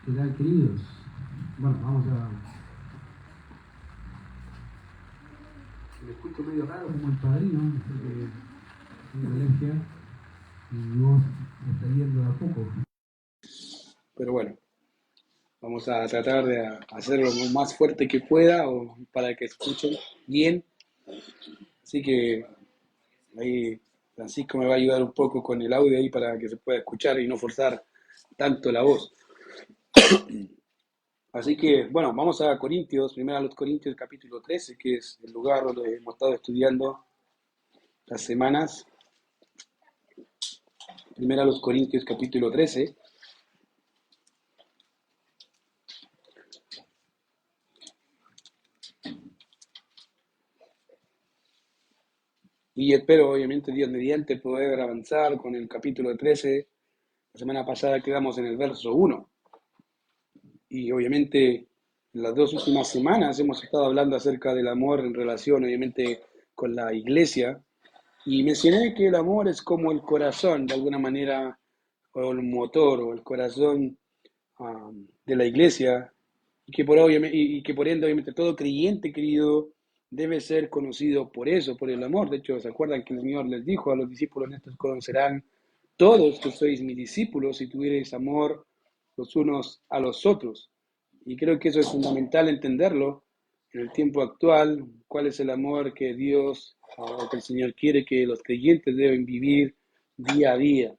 ¿Qué tal, queridos? Bueno, vamos a... Me escucho medio raro como el padrino, porque tengo alergia y mi voz me está yendo de a poco. Pero bueno, vamos a tratar de hacerlo lo más fuerte que pueda o para que escuchen bien. Así que ahí Francisco me va a ayudar un poco con el audio ahí para que se pueda escuchar y no forzar tanto la voz. Así que, bueno, vamos a Corintios, primero a los Corintios capítulo 13, que es el lugar donde hemos estado estudiando las semanas. Primero a los Corintios capítulo 13. Y espero, obviamente, Dios mediante, poder avanzar con el capítulo 13. La semana pasada quedamos en el verso 1. Y obviamente, en las dos últimas semanas hemos estado hablando acerca del amor en relación, obviamente, con la iglesia. Y mencioné que el amor es como el corazón, de alguna manera, o el motor, o el corazón de la iglesia, y que por ende, obviamente, todo creyente, querido, debe ser conocido por eso, por el amor. De hecho, ¿se acuerdan que el Señor les dijo a los discípulos, en estos conocerán todos que sois mis discípulos si tuvierais amor los unos a los otros? Y creo que eso es fundamental entenderlo en el tiempo actual, cuál es el amor que Dios o que el Señor quiere que los creyentes deben vivir día a día.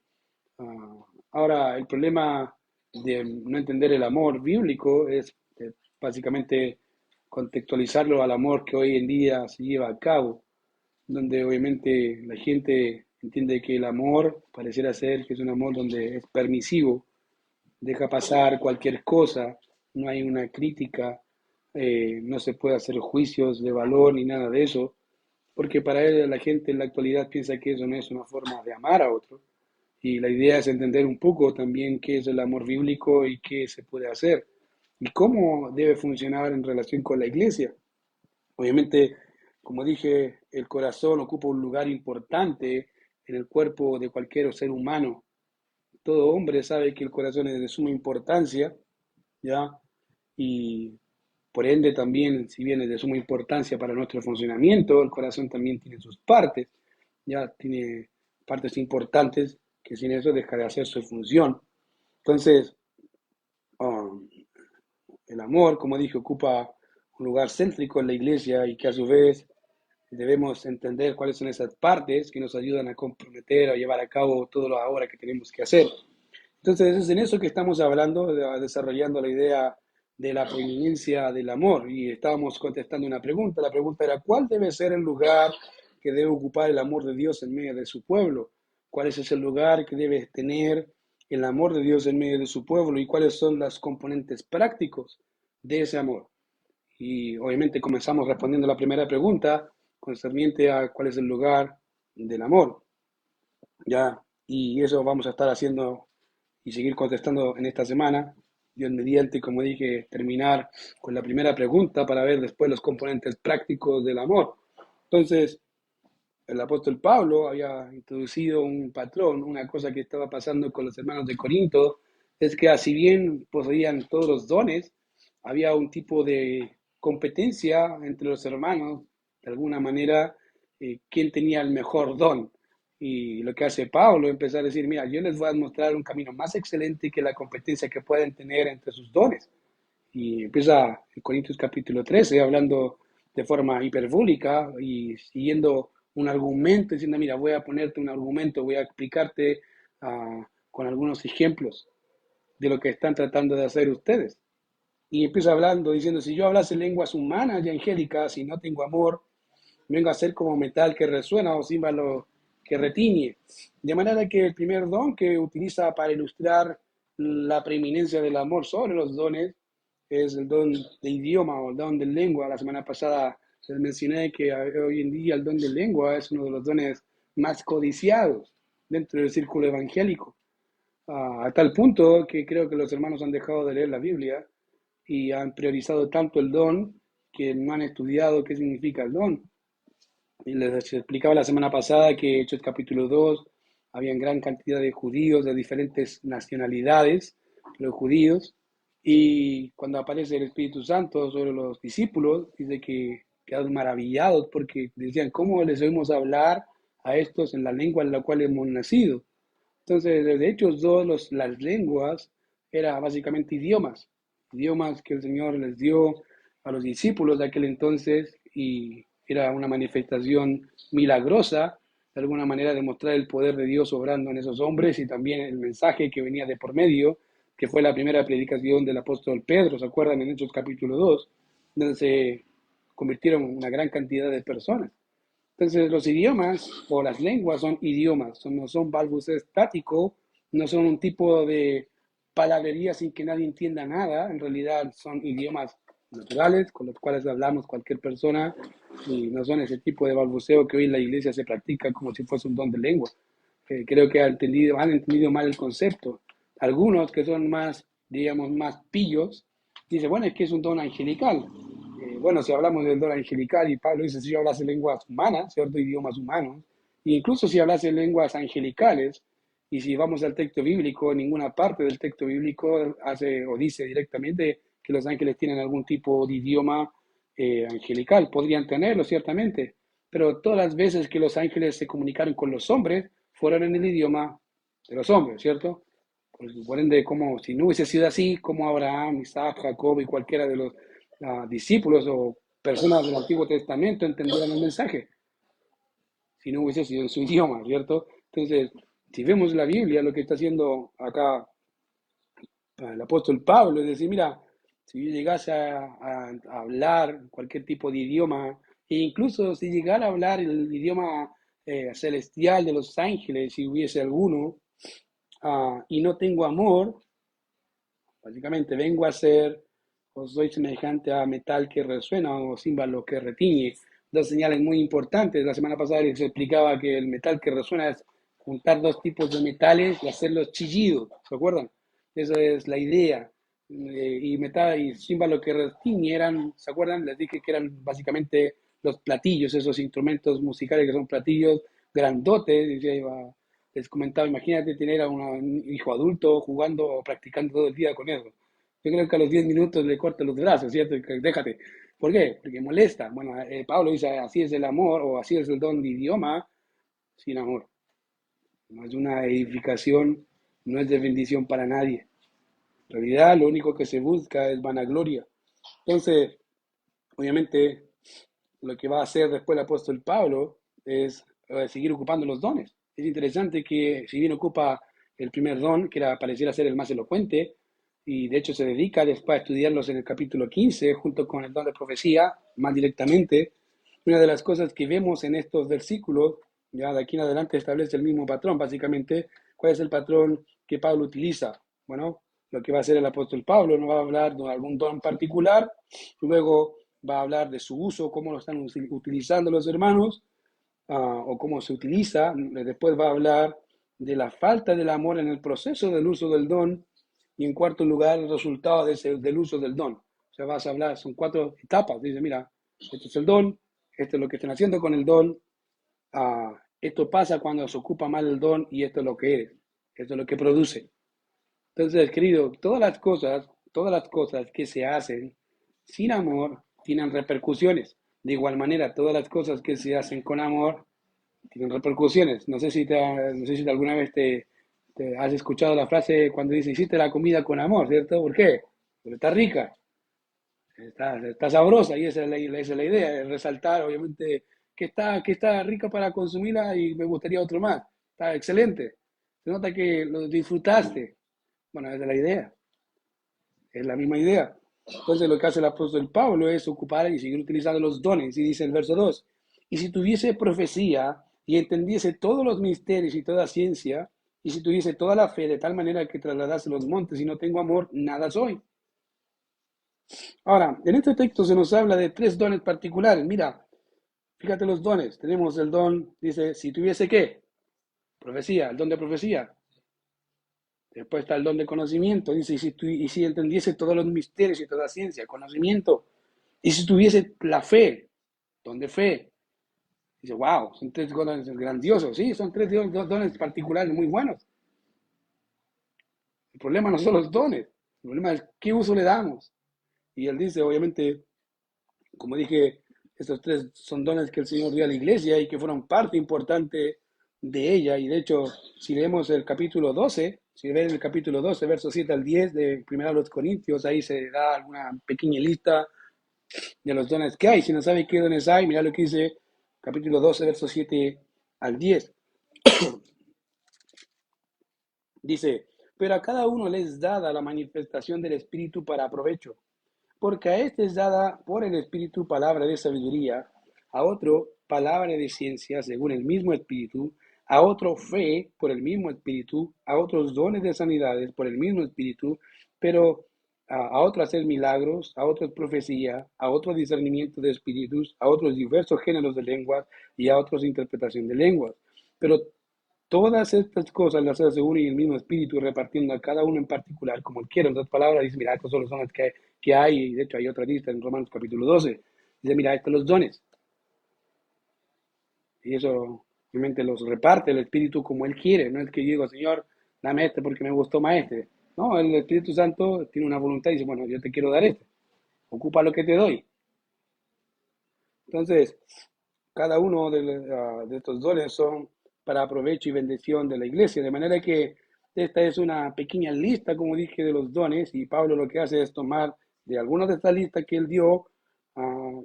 Ahora, el problema de no entender el amor bíblico es básicamente contextualizarlo al amor que hoy en día se lleva a cabo, donde obviamente la gente entiende que el amor pareciera ser que es un amor donde es permisivo, deja pasar cualquier cosa, no hay una crítica, no se puede hacer juicios de valor ni nada de eso, porque para él la gente en la actualidad piensa que eso no es una forma de amar a otro. Y la idea es entender un poco también qué es el amor bíblico y qué se puede hacer y cómo debe funcionar en relación con la iglesia. Obviamente, como dije, el corazón ocupa un lugar importante en el cuerpo de cualquier ser humano. Todo hombre sabe que el corazón es de suma importancia, ¿ya? Y por ende también, si bien es de suma importancia para nuestro funcionamiento, el corazón también tiene sus partes, ya tiene partes importantes que sin eso deja de hacer su función. Entonces, um, el amor, como dije, ocupa un lugar céntrico en la iglesia y que a su vez debemos entender cuáles son esas partes que nos ayudan a comprometer, a llevar a cabo todo lo ahora que tenemos que hacer. Entonces es en eso que estamos hablando, desarrollando la idea de la preeminencia del amor. Y estábamos contestando una pregunta. La pregunta era, ¿cuál debe ser el lugar que debe ocupar el amor de Dios en medio de su pueblo? ¿Cuál es ese lugar que debe tener el amor de Dios en medio de su pueblo? ¿Y cuáles son los componentes prácticos de ese amor? Y obviamente comenzamos respondiendo la primera pregunta concerniente a cuál es el lugar del amor. Ya, y eso vamos a estar haciendo y seguir contestando en esta semana. Dios mediante, como dije, terminar con la primera pregunta para ver después los componentes prácticos del amor. Entonces, el apóstol Pablo había introducido un patrón, una cosa que estaba pasando con los hermanos de Corinto, es que así bien poseían todos los dones, había un tipo de competencia entre los hermanos, de alguna manera, quién tenía el mejor don. Y lo que hace Pablo es empezar a decir, mira, yo les voy a mostrar un camino más excelente que la competencia que pueden tener entre sus dones. Y empieza en Corintios capítulo 13 hablando de forma hiperbólica y siguiendo un argumento, diciendo, mira, voy a ponerte un argumento, voy a explicarte con algunos ejemplos de lo que están tratando de hacer ustedes. Y empieza hablando, diciendo, si yo hablase lenguas humanas y angélicas y no tengo amor, vengo a ser como metal que resuena o címbalo que retiñe. De manera que el primer don que utiliza para ilustrar la preeminencia del amor sobre los dones es el don de idioma o el don de lengua. La semana pasada les mencioné que hoy en día el don de lengua es uno de los dones más codiciados dentro del círculo evangélico, a tal punto que creo que los hermanos han dejado de leer la Biblia y han priorizado tanto el don que no han estudiado qué significa el don. Y les explicaba la semana pasada que Hechos capítulo 2 había gran cantidad de judíos de diferentes nacionalidades, los judíos, Y cuando aparece el Espíritu Santo sobre los discípulos, dice que quedaron maravillados porque decían, ¿cómo les oímos hablar a estos en la lengua en la cual hemos nacido? Entonces, desde Hechos 2, las lenguas eran básicamente idiomas, idiomas que el Señor les dio a los discípulos de aquel entonces y era una manifestación milagrosa, de alguna manera demostrar el poder de Dios obrando en esos hombres y también el mensaje que venía de por medio, que fue la primera predicación del apóstol Pedro, ¿se acuerdan? En Hechos capítulo 2, donde se convirtieron una gran cantidad de personas. Entonces, los idiomas o las lenguas son idiomas, no son balbuceo estático, no son un tipo de palabrería sin que nadie entienda nada, en realidad son idiomas naturales con los cuales hablamos cualquier persona y no son ese tipo de balbuceo que hoy en la iglesia se practica como si fuese un don de lengua. Creo que han entendido mal el concepto. Algunos que son más, digamos, más pillos, dicen, bueno, es que es un don angelical. Bueno, si hablamos del don angelical y Pablo dice, si yo hablase lenguas humanas, ¿cierto? Idiomas humanos, e incluso si hablase lenguas angelicales, y si vamos al texto bíblico, ninguna parte del texto bíblico hace o dice directamente que los ángeles tienen algún tipo de idioma angelical. Podrían tenerlo, ciertamente, pero todas las veces que los ángeles se comunicaron con los hombres, fueron en el idioma de los hombres, ¿cierto? Por ende, como si no hubiese sido así, como Abraham, Isaac, Jacob y cualquiera de los discípulos o personas del Antiguo Testamento entendieran el mensaje, si no hubiese sido en su idioma, ¿cierto? Entonces, si vemos la Biblia, lo que está haciendo acá el apóstol Pablo es decir, mira, si yo llegase a hablar cualquier tipo de idioma, e incluso si llegara a hablar el idioma celestial de los ángeles, si hubiese alguno, y no tengo amor, básicamente vengo a ser, o soy semejante a metal que resuena o címbalo que retiñe. Dos señales muy importantes. La semana pasada les explicaba que el metal que resuena es juntar dos tipos de metales y hacerlos chillidos, ¿se acuerdan? Esa es la idea. Y metal y címbalo que retiñe eran, ¿se acuerdan? Les dije que eran básicamente los platillos, esos instrumentos musicales que son platillos grandotes, les comentaba, imagínate tener a un hijo adulto jugando o practicando todo el día con eso. Yo creo que a los 10 minutos le corta los brazos, ¿cierto? Déjate. ¿Por qué? Porque molesta. Bueno, Pablo dice, así es el amor o así es el don de idioma sin amor. No es una edificación, no es de bendición para nadie. En realidad, lo único que se busca es vanagloria. Entonces, obviamente, lo que va a hacer después el apóstol Pablo es seguir ocupando los dones. Es interesante que si bien ocupa el primer don, que era pareciera ser el más elocuente, y de hecho se dedica después a estudiarlos en el capítulo 15, junto con el don de profecía, más directamente, una de las cosas que vemos en estos versículos, ya de aquí en adelante establece el mismo patrón, básicamente, ¿cuál es el patrón que Pablo utiliza? Bueno, lo que va a hacer el apóstol Pablo, no va a hablar de algún don particular, luego va a hablar de su uso, cómo lo están utilizando los hermanos, o cómo se utiliza. Después va a hablar de la falta del amor en el proceso del uso del don. Y en cuarto lugar, el resultado del uso del don. O sea, vas a hablar, son 4 etapas. Dice, mira, esto es el don, esto es lo que están haciendo con el don, esto pasa cuando se ocupa mal el don y esto es lo que eres, esto es lo que produce. Entonces, querido, todas las cosas que se hacen sin amor tienen repercusiones. De igual manera, todas las cosas que se hacen con amor tienen repercusiones. No sé si alguna vez te has escuchado la frase cuando dice, hiciste la comida con amor, ¿cierto? ¿Por qué? Porque está rica, está sabrosa y esa es la idea, es resaltar, obviamente, que está rica para consumirla y me gustaría otro más. Está excelente. Se nota que lo disfrutaste. Bueno, esa es la idea. Es la misma idea. Entonces lo que hace el apóstol Pablo es ocupar y seguir utilizando los dones. Y dice el verso 2, y si tuviese profecía y entendiese todos los misterios y toda ciencia, y si tuviese toda la fe de tal manera que trasladase los montes y no tengo amor, nada soy. Ahora, en este texto se nos habla de 3 dones particulares. Mira, fíjate los dones. Tenemos el don, dice, si tuviese qué, profecía, el don de profecía. Después está el don de conocimiento, dice, y si entendiese todos los misterios y toda ciencia, conocimiento, y si tuviese la fe, don de fe, dice, wow, son 3 dones grandiosos, sí, son 3 dones particulares muy buenos. El problema no son los dones, El problema es qué uso le damos. Y él dice, obviamente, como dije, estos tres son dones que el Señor dio a la iglesia y que fueron parte importante de ella. Y de hecho, si leemos el capítulo 12, si ven el capítulo 12, versos 7 al 10 de 1 los Corintios, ahí se da alguna pequeña lista de los dones que hay. Si no sabe qué dones hay, mira lo que dice capítulo 12, versos 7 al 10. Dice, pero a cada uno le es dada la manifestación del Espíritu para provecho. Porque a este es dada por el Espíritu palabra de sabiduría, a otro palabra de ciencia según el mismo Espíritu, a otro fe por el mismo Espíritu, a otros dones de sanidades por el mismo Espíritu, pero a otro hacer milagros, a otros profecía, a otro discernimiento de espíritus, a otros diversos géneros de lenguas y a otros interpretación de lenguas. Pero todas estas cosas las hace uno y el mismo espíritu, repartiendo a cada uno en particular, como él quiere. En otras palabras, dice, mira, estos son los dones que hay, y de hecho hay otra lista en Romanos capítulo 12. Dice, mira, estos son los dones. Y eso, obviamente, los reparte el espíritu como él quiere. No es que yo digo, Señor, dame este porque me gustó más este. No, el Espíritu Santo tiene una voluntad y dice, bueno, yo te quiero dar este. Ocupa lo que te doy. Entonces, cada uno de estos dones son para provecho y bendición de la iglesia, de manera que esta es una pequeña lista, como dije, de los dones, y Pablo lo que hace es tomar de algunas de estas listas que él dio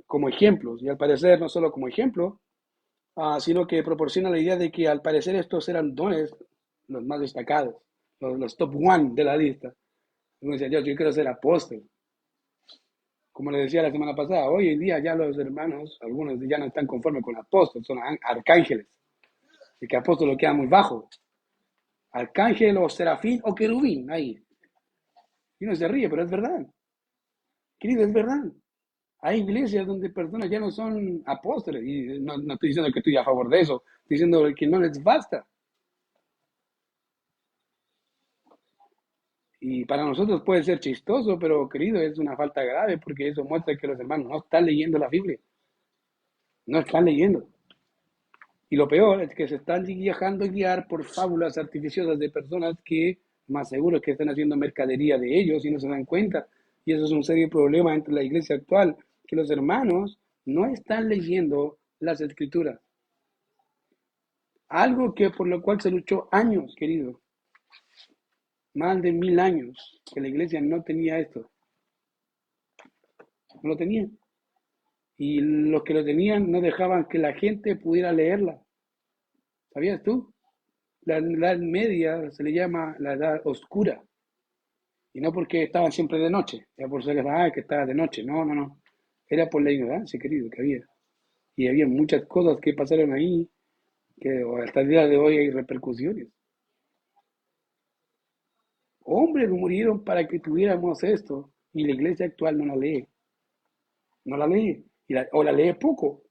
como ejemplos, y al parecer no solo como ejemplo, sino que proporciona la idea de que al parecer estos eran dones los más destacados, los top one de la lista. Uno decía, Dios, yo quiero ser apóstol, como le decía la semana pasada, hoy en día ya los hermanos, algunos ya no están conformes con apóstoles, son arcángeles. Y que apóstol lo queda muy bajo. Arcángel o serafín o querubín, ahí. Y uno se ríe, pero es verdad. Querido, es verdad. Hay iglesias donde personas ya no son apóstoles. Y no estoy diciendo que estoy a favor de eso. Estoy diciendo que no les basta. Y para nosotros puede ser chistoso, pero querido, es una falta grave porque eso muestra que los hermanos no están leyendo la Biblia. No están leyendo. Y lo peor es que se están dejando guiar por fábulas artificiosas de personas que más seguro es que están haciendo mercadería de ellos y no se dan cuenta. Y eso es un serio problema entre la iglesia actual, que los hermanos no están leyendo las escrituras. Algo que por lo cual se luchó años, querido, más de 1000 años, que la iglesia no tenía esto, no lo tenían. Y los que lo tenían no dejaban que la gente pudiera leerla. ¿Sabías tú? La edad media se le llama la edad oscura. Y no porque estaban siempre de noche, era por ser que estaba de noche. No, no, no. Era por la ignorancia, querido, que había. Y había muchas cosas que pasaron ahí que hasta el día de hoy hay repercusiones. Hombres murieron para que tuviéramos esto y la iglesia actual no la lee. No la lee. O la lee poco.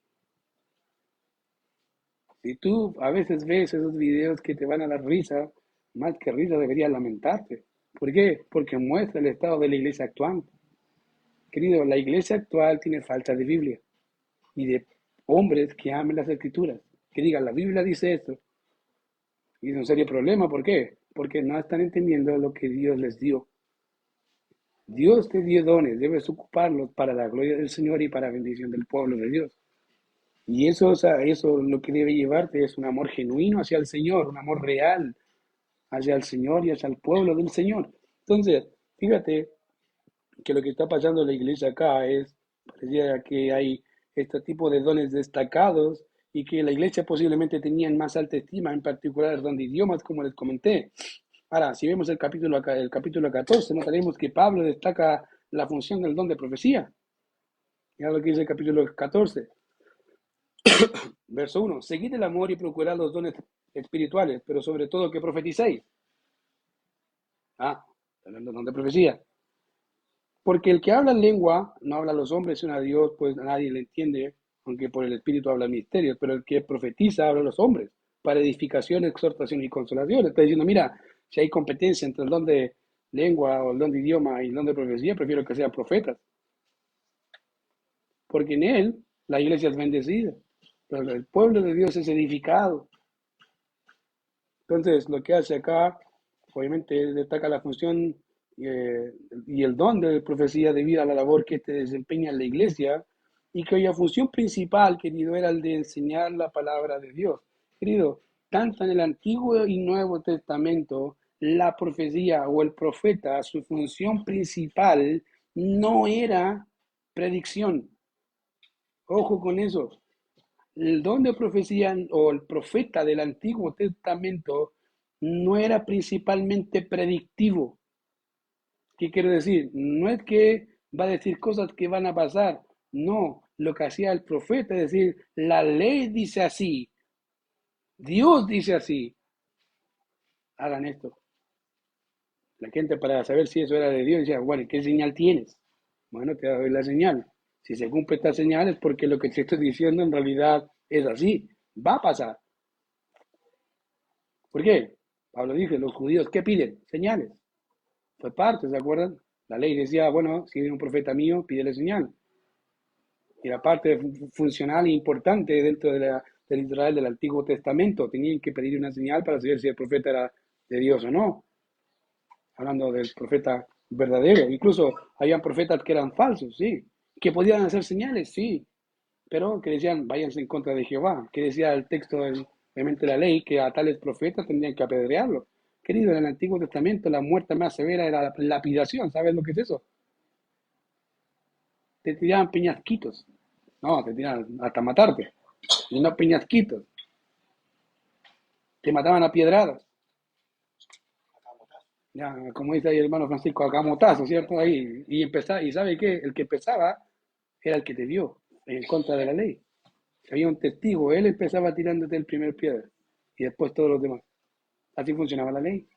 Si tú a veces ves esos videos que te van a dar risa, más que risa deberías lamentarte. ¿Por qué? Porque muestra el estado de la iglesia actual. Querido, la iglesia actual tiene falta de Biblia y de hombres que amen las escrituras, que digan, la Biblia dice esto. Y es un serio problema, ¿por qué? Porque no están entendiendo lo que Dios les dio. Dios te dio dones, debes ocuparlos para la gloria del Señor y para bendición del pueblo de Dios. Y eso, o sea, eso lo que debe llevarte es un amor genuino hacia el Señor, un amor real hacia el Señor y hacia el pueblo del Señor. Entonces, fíjate que lo que está pasando en la iglesia acá es, parecía que hay este tipo de dones destacados y que la iglesia posiblemente tenía en más alta estima, en particular el don de idiomas, como les comenté. Ahora, si vemos el capítulo 14, notaremos que Pablo destaca la función del don de profecía. Mira lo que dice el capítulo 14, verso 1. Seguid el amor y procurad los dones espirituales, pero sobre todo que profeticéis. Hablando del don de profecía. Porque el que habla en lengua no habla a los hombres, sino a Dios, pues a nadie le entiende, aunque por el Espíritu habla misterios, pero el que profetiza habla a los hombres, para edificación, exhortación y consolación. Está diciendo, mira, si hay competencia entre el don de lengua o el don de idioma y el don de profecía, prefiero que sean profetas, porque en él la iglesia es bendecida, pero el pueblo de Dios es edificado. Entonces, lo que hace acá, obviamente, destaca la función y el don de profecía debido a la labor que éste desempeña en la iglesia y cuya función principal, querido, era el de enseñar la palabra de Dios. Querido, tanto en el Antiguo y Nuevo Testamento, la profecía o el profeta, su función principal no era predicción. Ojo con eso. El don de profecía o el profeta del Antiguo Testamento no era principalmente predictivo. ¿Qué quiero decir? No es que va a decir cosas que van a pasar. No, lo que hacía el profeta es decir, la ley dice así, Dios dice así, hagan esto. La gente para saber si eso era de Dios decía, bueno, ¿qué señal tienes? Bueno, te doy la señal. Si se cumple esta señal es porque lo que te estoy diciendo en realidad es así, va a pasar. ¿Por qué? Pablo dice, los judíos, ¿qué piden? Señales. Fue parte, ¿se acuerdan? La ley decía, bueno, si viene un profeta mío, pídele señal. Era parte funcional e importante dentro del Israel del Antiguo Testamento. Tenían que pedir una señal para saber si el profeta era de Dios o no. Hablando del profeta verdadero. Incluso habían profetas que eran falsos, sí. Que podían hacer señales, sí. Pero que decían, váyanse en contra de Jehová. Que decía el texto, obviamente la ley, que a tales profetas tendrían que apedrearlos. Querido, en el Antiguo Testamento la muerte más severa era la lapidación. ¿Sabes lo que es eso? Te tiraban peñasquitos. No, te tiraban hasta matarte. Y no peñasquitos. Te mataban a piedradas. Ya, como dice ahí el hermano Francisco, a camotazo, ¿cierto? Ahí. Y empezaba, y ¿sabe qué? El que empezaba era el que te dio, en contra de la ley. Si había un testigo, él empezaba tirándote el primer piedra. Y después todos los demás. Así funcionaba la ley.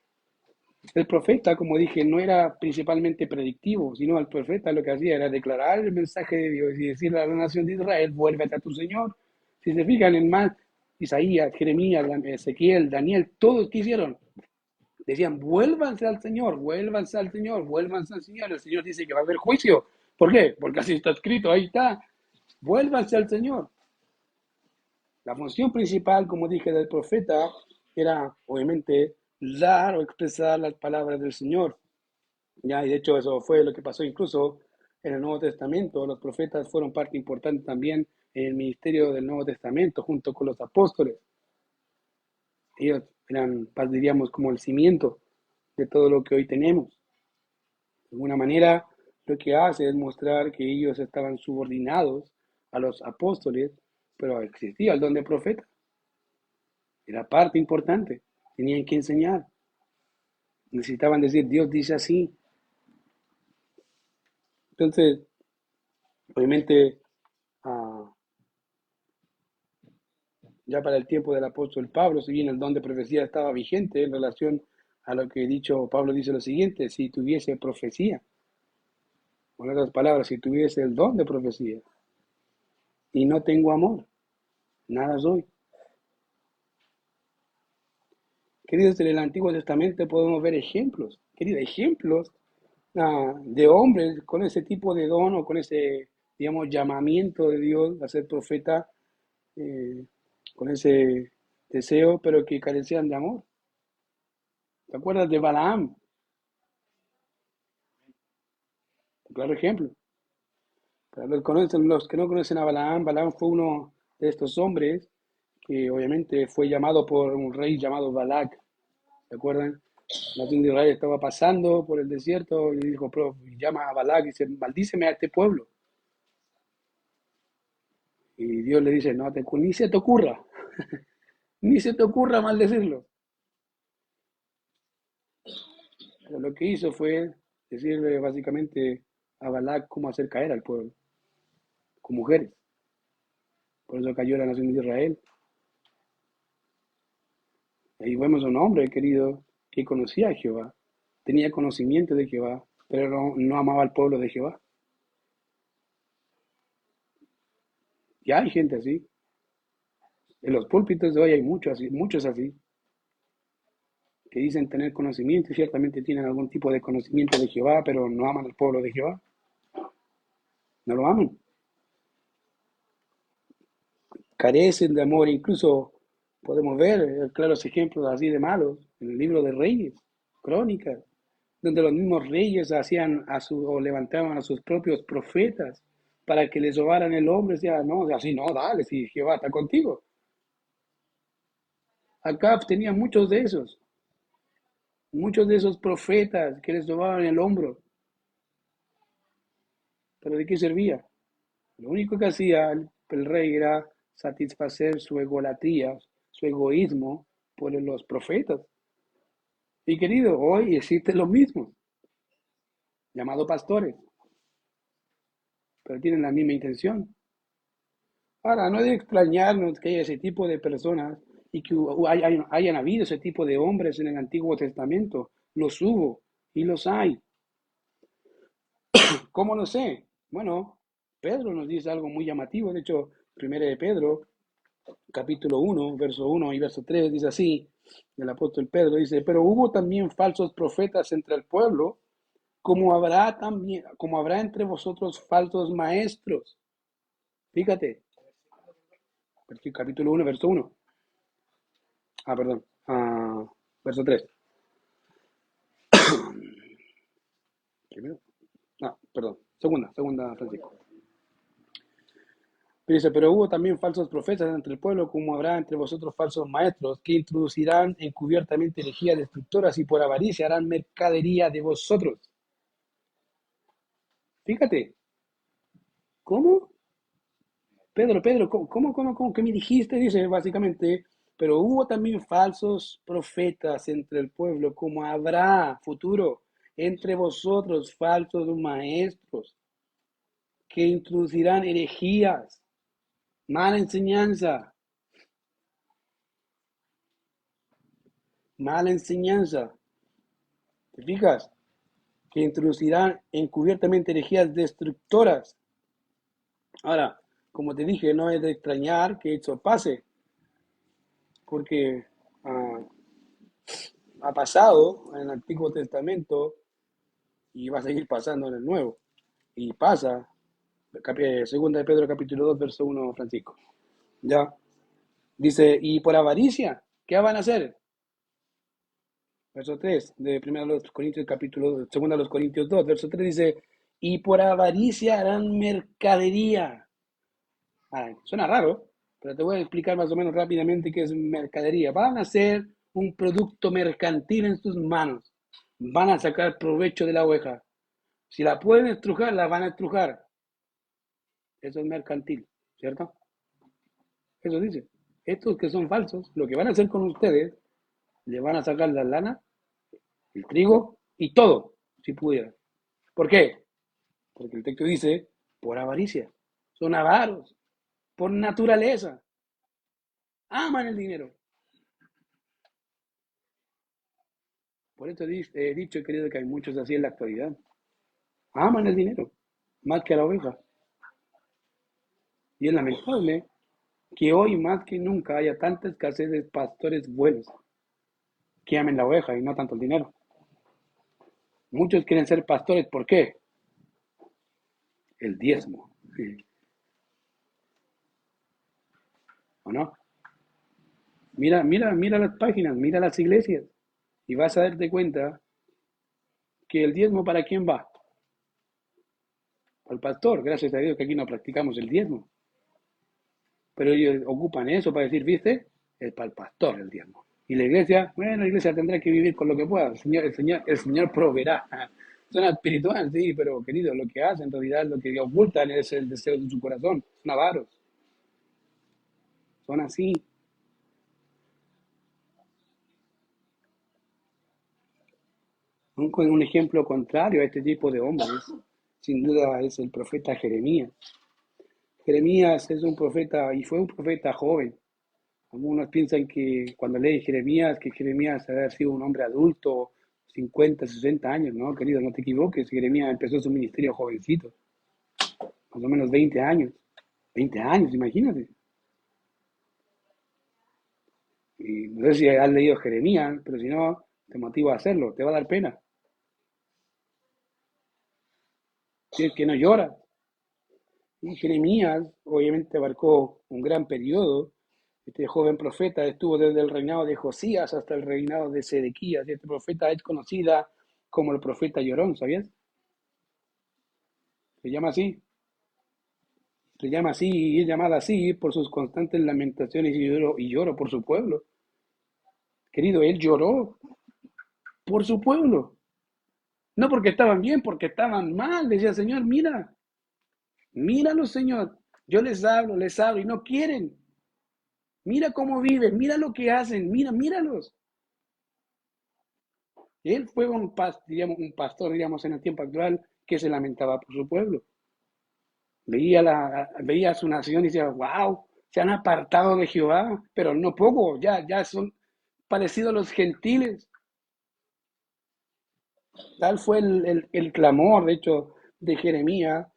El profeta, como dije, no era principalmente predictivo, sino el profeta lo que hacía era declarar el mensaje de Dios y decirle a la nación de Israel, vuélvete a tu Señor. Si se fijan en más, Isaías, Jeremías, Ezequiel, Daniel, todos que hicieron, decían, vuélvanse al Señor, vuélvanse al Señor, vuélvanse al Señor. El Señor dice que va a haber juicio. ¿Por qué? Porque así está escrito, ahí está. Vuélvanse al Señor. La función principal, como dije, del profeta era, obviamente, dar o expresar las palabras del Señor. Ya, y de hecho eso fue lo que pasó incluso en el Nuevo Testamento. Los profetas fueron parte importante también en el ministerio del Nuevo Testamento, junto con los apóstoles. Ellos eran, diríamos, como el cimiento de todo lo que hoy tenemos. De alguna manera, lo que hace es mostrar que ellos estaban subordinados a los apóstoles, pero existía el don de profeta. Era parte importante. Tenían que enseñar. Necesitaban decir, Dios dice así. Entonces, obviamente, ah, ya para el tiempo del apóstol Pablo, si bien el don de profecía estaba vigente en relación a lo que dicho Pablo dice lo siguiente, si tuviese profecía, con otras palabras, si tuviese el don de profecía y no tengo amor, nada soy. Queridos, en el Antiguo Testamento podemos ver ejemplos, queridos, ejemplos de hombres con ese tipo de don o con ese, digamos, llamamiento de Dios a ser profeta, eh, con ese deseo, pero que carecían de amor. ¿Te acuerdas de Balaam? Claro ejemplo. Para los que no conocen a Balaam, Balaam fue uno de estos hombres que obviamente fue llamado por un rey llamado Balac. ¿Se acuerdan? La nación de Israel estaba pasando por el desierto y dijo, llama a Balac y dice, maldíceme a este pueblo. Y Dios le dice, no, ni se te ocurra, ni se te ocurra maldecirlo. Pero lo que hizo fue decirle básicamente a Balac cómo hacer caer al pueblo, con mujeres. Por eso cayó la nación de Israel. Ahí vemos a un hombre, querido, que conocía a Jehová, tenía conocimiento de Jehová, pero no amaba al pueblo de Jehová. Y hay gente así. En los púlpitos de hoy hay muchos así, que dicen tener conocimiento y ciertamente tienen algún tipo de conocimiento de Jehová, pero no aman al pueblo de Jehová. No lo aman. Carecen de amor. Incluso podemos ver claros ejemplos así de malos en el libro de Reyes, Crónicas. donde los mismos reyes hacían o levantaban a sus propios profetas para que les robaran el hombre. Decía, no, así no, dale, si Jehová está contigo. Acab tenía muchos de esos profetas que les robaban el hombro. ¿Pero de qué servía? Lo único que hacía el rey era satisfacer su egolatría, su egoísmo por los profetas. Y querido, hoy existe lo mismo, llamado pastores, pero tienen la misma intención. Ahora, no es de extrañarnos que haya ese tipo de personas y que hayan habido ese tipo de hombres en el Antiguo Testamento. Los hubo y los hay. ¿Cómo lo sé? Bueno, Pedro nos dice algo muy llamativo. De hecho, primero de Pedro, capítulo 1, verso 1 y verso 3, dice así, el apóstol Pedro dice, pero hubo también falsos profetas entre el pueblo, como habrá entre vosotros falsos maestros. Fíjate, capítulo 1, verso 1. Perdón, verso 3. Primero. Perdón, segunda, Francisco. Dice, pero hubo también falsos profetas entre el pueblo, como habrá entre vosotros falsos maestros, que introducirán encubiertamente herejías destructoras y por avaricia harán mercadería de vosotros. Fíjate, ¿cómo? Pedro, ¿cómo? ¿Qué me dijiste? Dice básicamente, pero hubo también falsos profetas entre el pueblo, como habrá futuro entre vosotros falsos maestros, que introducirán herejías, mala enseñanza, mala enseñanza. ¿Te fijas? Que introducirán encubiertamente herejías destructoras. Ahora, como te dije, no es de extrañar que eso pase, porque ha pasado en el Antiguo Testamento y va a seguir pasando en el Nuevo. Y pasa, segunda de Pedro capítulo 2 verso 1, Francisco. Ya, dice, y por avaricia, ¿qué van a hacer? Verso 3 de 1 Corintios capítulo, segunda los Corintios 2, verso 3 dice, y por avaricia harán mercadería. Suena raro, pero te voy a explicar más o menos rápidamente qué es mercadería. Van a hacer un producto mercantil en sus manos. Van a sacar provecho de la oveja. Si la pueden estrujar, la van a estrujar. Eso es mercantil, ¿cierto? Eso dice. Estos que son falsos, lo que van a hacer con ustedes, le van a sacar la lana, el trigo y todo, si pudieran. ¿Por qué? Porque el texto dice, por avaricia. Son avaros, por naturaleza. Aman el dinero. Por eso he dicho, querido, que hay muchos así en la actualidad. Aman el dinero, más que a la oveja. Y es lamentable que hoy más que nunca haya tanta escasez de pastores buenos que amen la oveja y no tanto el dinero. Muchos quieren ser pastores, ¿por qué? El diezmo. ¿O no? Mira las páginas, mira las iglesias y vas a darte cuenta que el diezmo ¿para quién va? Al pastor, gracias a Dios que aquí no practicamos el diezmo. Pero ellos ocupan eso para decir, ¿viste? Es para el pastor el diezmo. Y la iglesia, bueno, la iglesia tendrá que vivir con lo que pueda. El Señor proveerá. Suena espiritual, sí, pero querido, lo que hacen en realidad, lo que ocultan es el deseo de su corazón. Son avaros. Son así. Un ejemplo contrario a este tipo de hombres, sin duda, es el profeta Jeremías. Jeremías es un profeta y fue un profeta joven. Algunos piensan que cuando leen Jeremías, que Jeremías debe haber sido un hombre adulto, 50, 60 años, ¿no? Querido, no te equivoques, Jeremías empezó su ministerio jovencito, más o menos 20 años. 20 años, imagínate. Y no sé si has leído Jeremías, pero si no, te motivo a hacerlo, te va a dar pena. Si es que no llora. Y Jeremías obviamente abarcó un gran periodo. Este joven profeta estuvo desde el reinado de Josías hasta el reinado de Sedequías. Este profeta es conocida como el profeta llorón, ¿sabías? Se llama así, se llama así y es llamada así por sus constantes lamentaciones y lloro por su pueblo. Querido, él lloró por su pueblo. No porque estaban bien, porque estaban mal. Decía, Señor, mira, míralos, Señor. Yo les hablo y no quieren. Mira cómo viven, mira lo que hacen, míralos. Él fue un pastor, digamos, en el tiempo actual que se lamentaba por su pueblo. Veía a su nación y decía, wow, se han apartado de Jehová, pero no poco, ya son parecidos a los gentiles. Tal fue el clamor, de hecho, de Jeremías,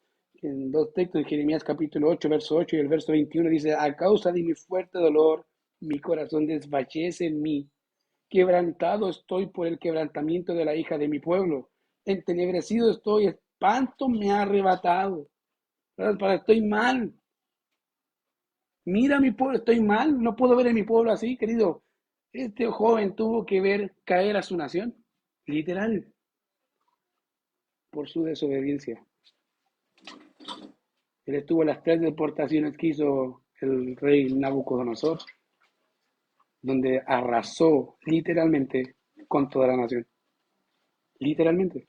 en dos textos de Jeremías capítulo 8 verso 8 y el verso 21 dice, a causa de mi fuerte dolor, mi corazón desfallece en mí. Quebrantado estoy por el quebrantamiento de la hija de mi pueblo. Entenebrecido estoy, espanto me ha arrebatado. Estoy mal. Mira mi pueblo, estoy mal. No puedo ver a mi pueblo así, querido. Este joven tuvo que ver caer a su nación, literal, por su desobediencia. Él estuvo en las tres deportaciones que hizo el rey Nabucodonosor, donde arrasó literalmente con toda la nación. Literalmente.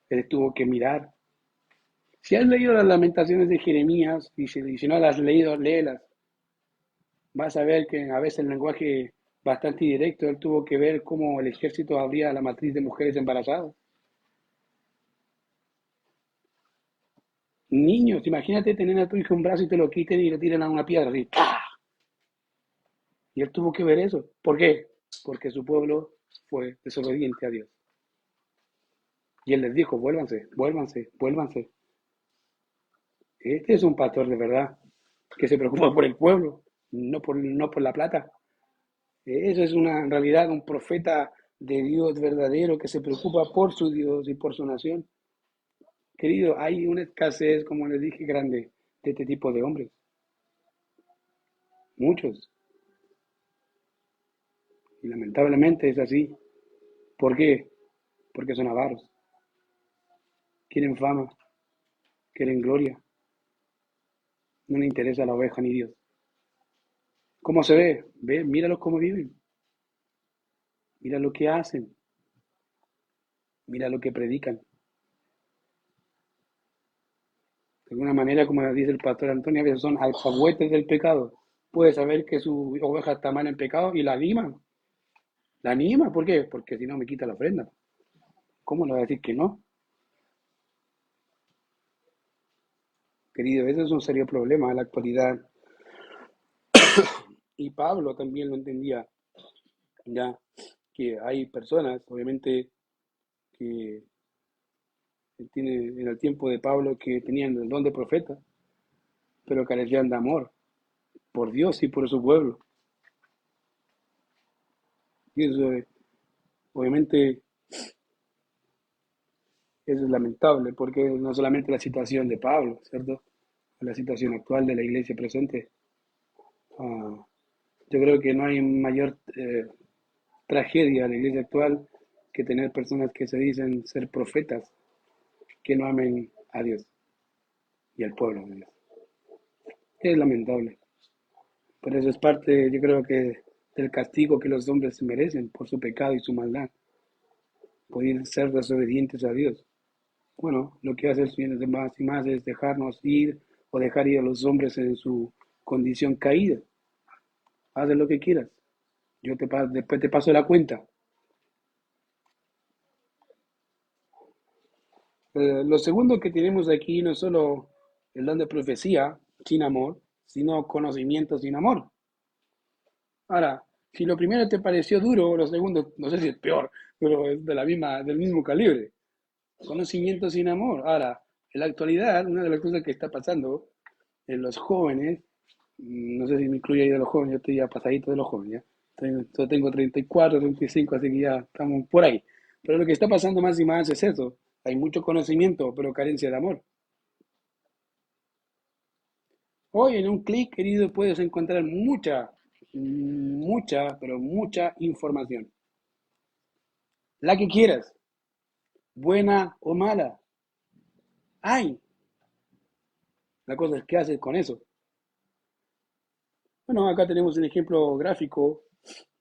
Él tuvo que mirar. Si has leído las lamentaciones de Jeremías, y si no las has leído, léelas. Vas a ver que a veces el lenguaje bastante directo, él tuvo que ver cómo el ejército abría la matriz de mujeres embarazadas. Niños, imagínate tener a tu hijo un brazo y te lo quiten y le tiran a una piedra así. ¡Pah! Y él tuvo que ver eso. ¿Por qué? Porque su pueblo fue desobediente a Dios. Y él les dijo, vuélvanse, vuélvanse, vuélvanse. Este es un pastor de verdad, que se preocupa por el pueblo, no por la plata. Eso es una en realidad un profeta de Dios verdadero que se preocupa por su Dios y por su nación. Querido, hay una escasez, como les dije, grande de este tipo de hombres. Muchos. Y lamentablemente es así. ¿Por qué? Porque son avaros. Quieren fama, quieren gloria. No les interesa la oveja ni Dios. ¿Cómo se ve? Ve, míralos cómo viven. Mira lo que hacen. Mira lo que predican. De alguna manera, como dice el pastor Antonio, a veces son alcahuetes del pecado. Puede saber que su oveja está mal en pecado y la anima. La anima, ¿por qué? Porque si no me quita la ofrenda. ¿Cómo le va a decir que no? Querido, ese es un serio problema en la actualidad. Y Pablo también lo entendía, ya que hay personas, obviamente, que tiene en el tiempo de Pablo que tenían el don de profeta, pero carecían de amor por Dios y por su pueblo. Y eso, obviamente, eso es lamentable, porque no solamente la situación de Pablo, ¿cierto? La situación actual de la iglesia presente. Ah, yo creo que no hay mayor tragedia en la iglesia actual que tener personas que se dicen ser profetas, que no amen a Dios y al pueblo de Dios. Es lamentable. Por eso es parte, yo creo que, del castigo que los hombres se merecen por su pecado y su maldad, por ir ser desobedientes a Dios. Bueno, lo que hace el Señor de más y más es dejarnos ir o dejar ir a los hombres en su condición caída. Haz lo que quieras. Después te paso la cuenta. Lo segundo que tenemos aquí no es solo el don de profecía sin amor, sino conocimiento sin amor. Ahora, si lo primero te pareció duro, lo segundo, no sé si es peor, pero es del mismo calibre. Conocimiento sin amor. Ahora, en la actualidad, una de las cosas que está pasando en los jóvenes, no sé si me incluye ahí de los jóvenes, yo estoy ya pasadito de los jóvenes, ¿ya? Yo tengo 34, 35, así que ya estamos por ahí. Pero lo que está pasando más y más es eso. Hay mucho conocimiento, pero carencia de amor. Hoy en un clic, querido, puedes encontrar mucha, pero mucha información. La que quieras. buena o mala. Hay. La cosa es qué haces con eso. Bueno, acá tenemos un ejemplo gráfico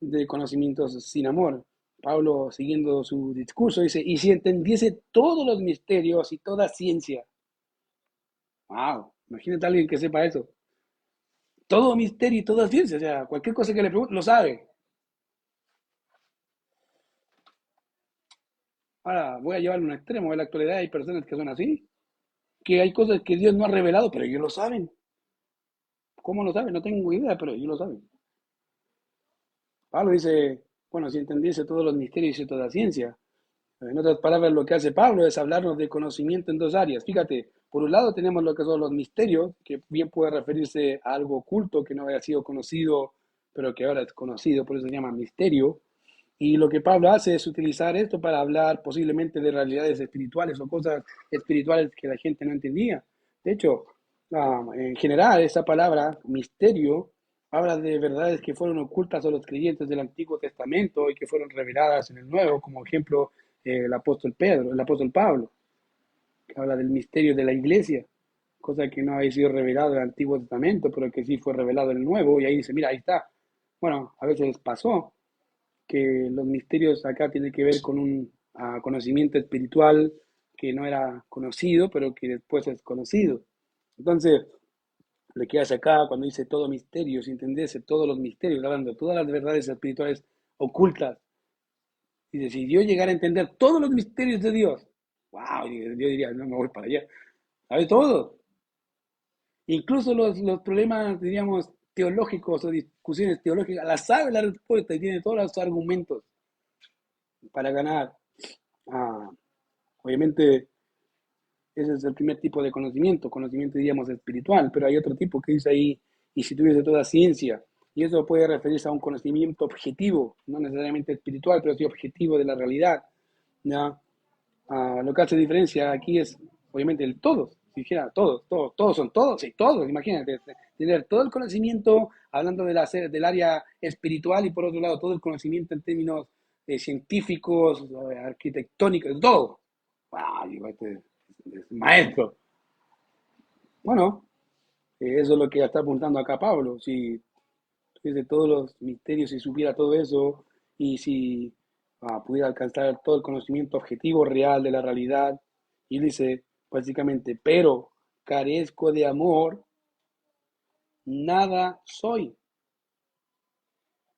de conocimientos sin amor. Pablo, siguiendo su discurso, dice, y si entendiese todos los misterios y toda ciencia. Wow, imagínate a alguien que sepa eso. Todo misterio y toda ciencia, o sea, cualquier cosa que le pregunte, lo sabe. Ahora, voy a llevarlo a un extremo. En la actualidad hay personas que son así, que hay cosas que Dios no ha revelado, pero ellos lo saben. ¿Cómo lo saben? No tengo idea, pero ellos lo saben. Pablo dice, bueno, si entendiese todos los misterios y toda ciencia. En otras palabras, lo que hace Pablo es hablarnos de conocimiento en dos áreas. Fíjate, por un lado tenemos lo que son los misterios, que bien puede referirse a algo oculto que no había sido conocido, pero que ahora es conocido, por eso se llama misterio. Y lo que Pablo hace es utilizar esto para hablar posiblemente de realidades espirituales o cosas espirituales que la gente no entendía. De hecho, en general, esa palabra misterio habla de verdades que fueron ocultas a los creyentes del Antiguo Testamento y que fueron reveladas en el Nuevo, como ejemplo el apóstol Pedro, el apóstol Pablo, que habla del misterio de la iglesia, cosa que no había sido revelado en el Antiguo Testamento, pero que sí fue revelado en el Nuevo, y ahí dice, mira, ahí está. Bueno, a veces pasó que los misterios acá tienen que ver con un conocimiento espiritual que no era conocido, pero que después es conocido. Entonces, lo que hace acá cuando dice todo misterio, si entenderse todos los misterios, hablando de todas las verdades espirituales ocultas, dice, si yo llegara a entender todos los misterios de Dios, wow, yo diría, no me voy para allá, sabe todo. Incluso los problemas, diríamos, teológicos o discusiones teológicas, las sabe la respuesta y tiene todos los argumentos para ganar. Ah, obviamente, ese es el primer tipo de conocimiento, diríamos, espiritual, pero hay otro tipo que dice ahí, y si tuviese toda ciencia, y eso puede referirse a un conocimiento objetivo, no necesariamente espiritual, pero sí objetivo de la realidad, ¿ya? Lo que hace diferencia aquí es, obviamente, el todos, si dijera todos son todos, sí, todos, imagínate, tener todo el conocimiento, hablando del área espiritual y por otro lado todo el conocimiento en términos científicos, arquitectónicos, todo. ¡Wow! Digo, este es maestro. Bueno, eso es lo que está apuntando acá Pablo. Si tuviese todos los misterios, si supiera todo eso y si pudiera alcanzar todo el conocimiento objetivo real de la realidad, y dice básicamente, pero carezco de amor, nada soy.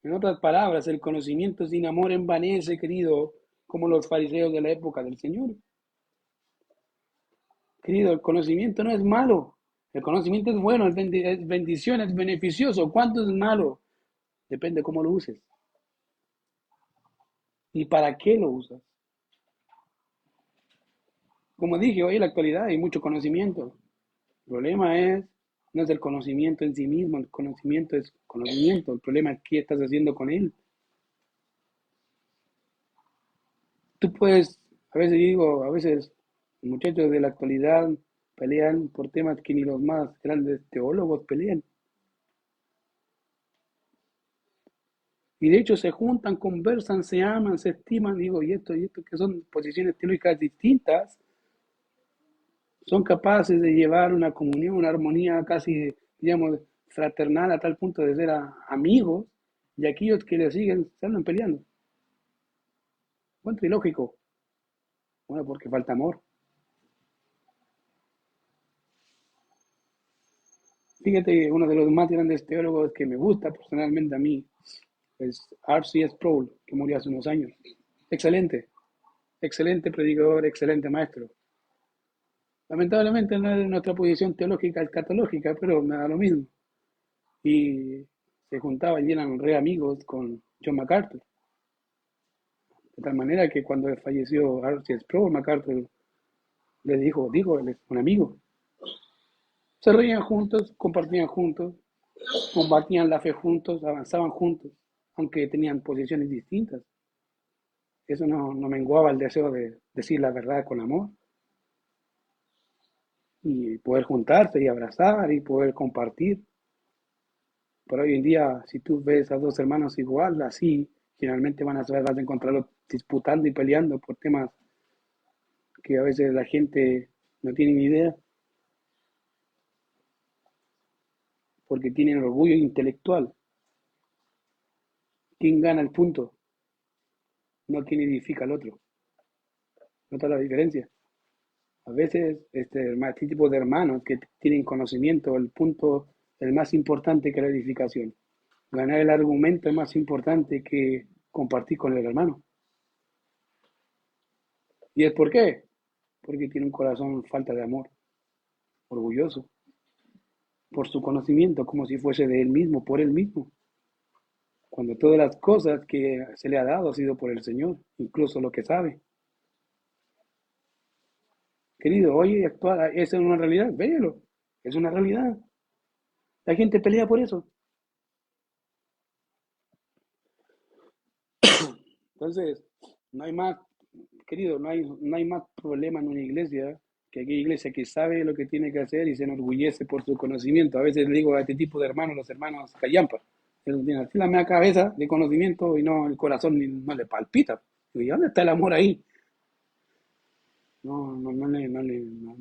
En otras palabras, el conocimiento sin amor envanece, querido, como los fariseos de la época del Señor. Querido, el conocimiento no es malo. El conocimiento es bueno, es bendición, es beneficioso. ¿Cuánto es malo? Depende cómo lo uses. ¿Y para qué lo usas? Como dije, hoy en la actualidad hay mucho conocimiento. El problema no es el conocimiento en sí mismo, el conocimiento es conocimiento. El problema es qué estás haciendo con él. Tú puedes, a veces digo, a veces los muchachos de la actualidad pelean por temas que ni los más grandes teólogos pelean. Y de hecho se juntan, conversan, se aman, se estiman, digo, y esto que son posiciones teológicas distintas, son capaces de llevar una comunión, una armonía casi, digamos, fraternal a tal punto de ser amigos, y aquellos que le siguen se andan peleando. Encuentro ilógico. Bueno, porque falta amor. Fíjate, uno de los más grandes teólogos que me gusta personalmente a mí es R.C.S. Sproul, que murió hace unos años. Excelente, excelente predicador, excelente maestro. Lamentablemente no es nuestra posición teológica escatológica, pero me da lo mismo. Y se juntaban y eran re amigos con John MacArthur. De tal manera que cuando falleció R.C. Sproul, MacArthur le dijo, él es un amigo. Se reían juntos, compartían la fe juntos, avanzaban juntos, aunque tenían posiciones distintas. Eso no menguaba el deseo de decir la verdad con amor y poder juntarse y abrazar y poder compartir. Pero hoy en día, si tú ves a dos hermanos igual, así, generalmente vas a encontrarlos disputando y peleando por temas que a veces la gente no tiene ni idea porque tienen orgullo intelectual. ¿Quién gana el punto? No quien edifica al otro. ¿Nota la diferencia? A veces este tipo de hermanos que tienen conocimiento, el punto es más importante que la edificación. Ganar el argumento es más importante que compartir con el hermano. ¿Y es por qué? Porque tiene un corazón falta de amor, orgulloso, por su conocimiento, como si fuese de él mismo, por él mismo. Cuando todas las cosas que se le ha dado ha sido por el Señor, incluso lo que sabe. Querido, oye, actual, esa es una realidad, véelo, es una realidad. La gente pelea por eso. Entonces, no hay más, querido, no hay más problema en una iglesia que aquella iglesia que sabe lo que tiene que hacer y se enorgullece por su conocimiento. A veces le digo a este tipo de hermanos, los hermanos callampa, ellos tienen así la media cabeza de conocimiento y no el corazón no le palpita. ¿Y dónde está el amor ahí? No, no, no.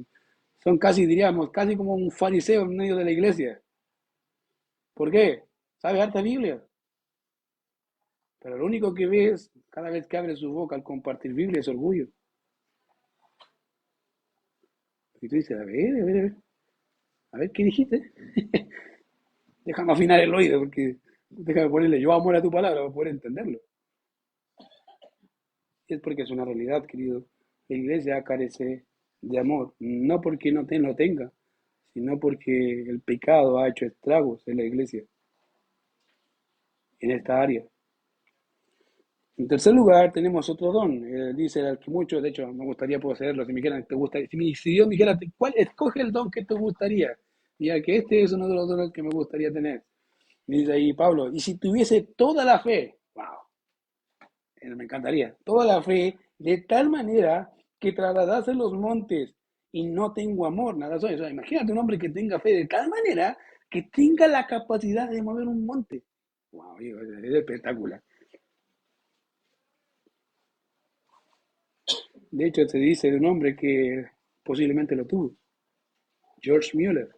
Son casi, diríamos, casi como un fariseo en medio de la iglesia. ¿Por qué? Sabe harta Biblia, pero lo único que ves cada vez que abre su boca al compartir Biblia es orgullo. Y tú dices, a ver, ¿qué dijiste? Déjame afinar el oído, porque déjame ponerle yo amor a tu palabra para poder entenderlo. Y es porque es una realidad, querido. La iglesia carece de amor, no porque no lo tenga, sino porque el pecado ha hecho estragos en la iglesia, en esta área. En tercer lugar, tenemos otro don. Dice el que muchos, de hecho, me gustaría poseerlo. Si me dijeran, te gusta, si Dios me dijera, ¿cuál escoge el don que te gustaría? Ya que este es uno de los dones que me gustaría tener. Dice ahí Pablo, y si tuviese toda la fe, wow, me encantaría, toda la fe, de tal manera que trasladase los montes y no tengo amor, nada soy. O sea, imagínate un hombre que tenga fe de tal manera que tenga la capacidad de mover un monte. Wow, es espectacular. De hecho, se dice de un hombre que posiblemente lo tuvo, George Mueller.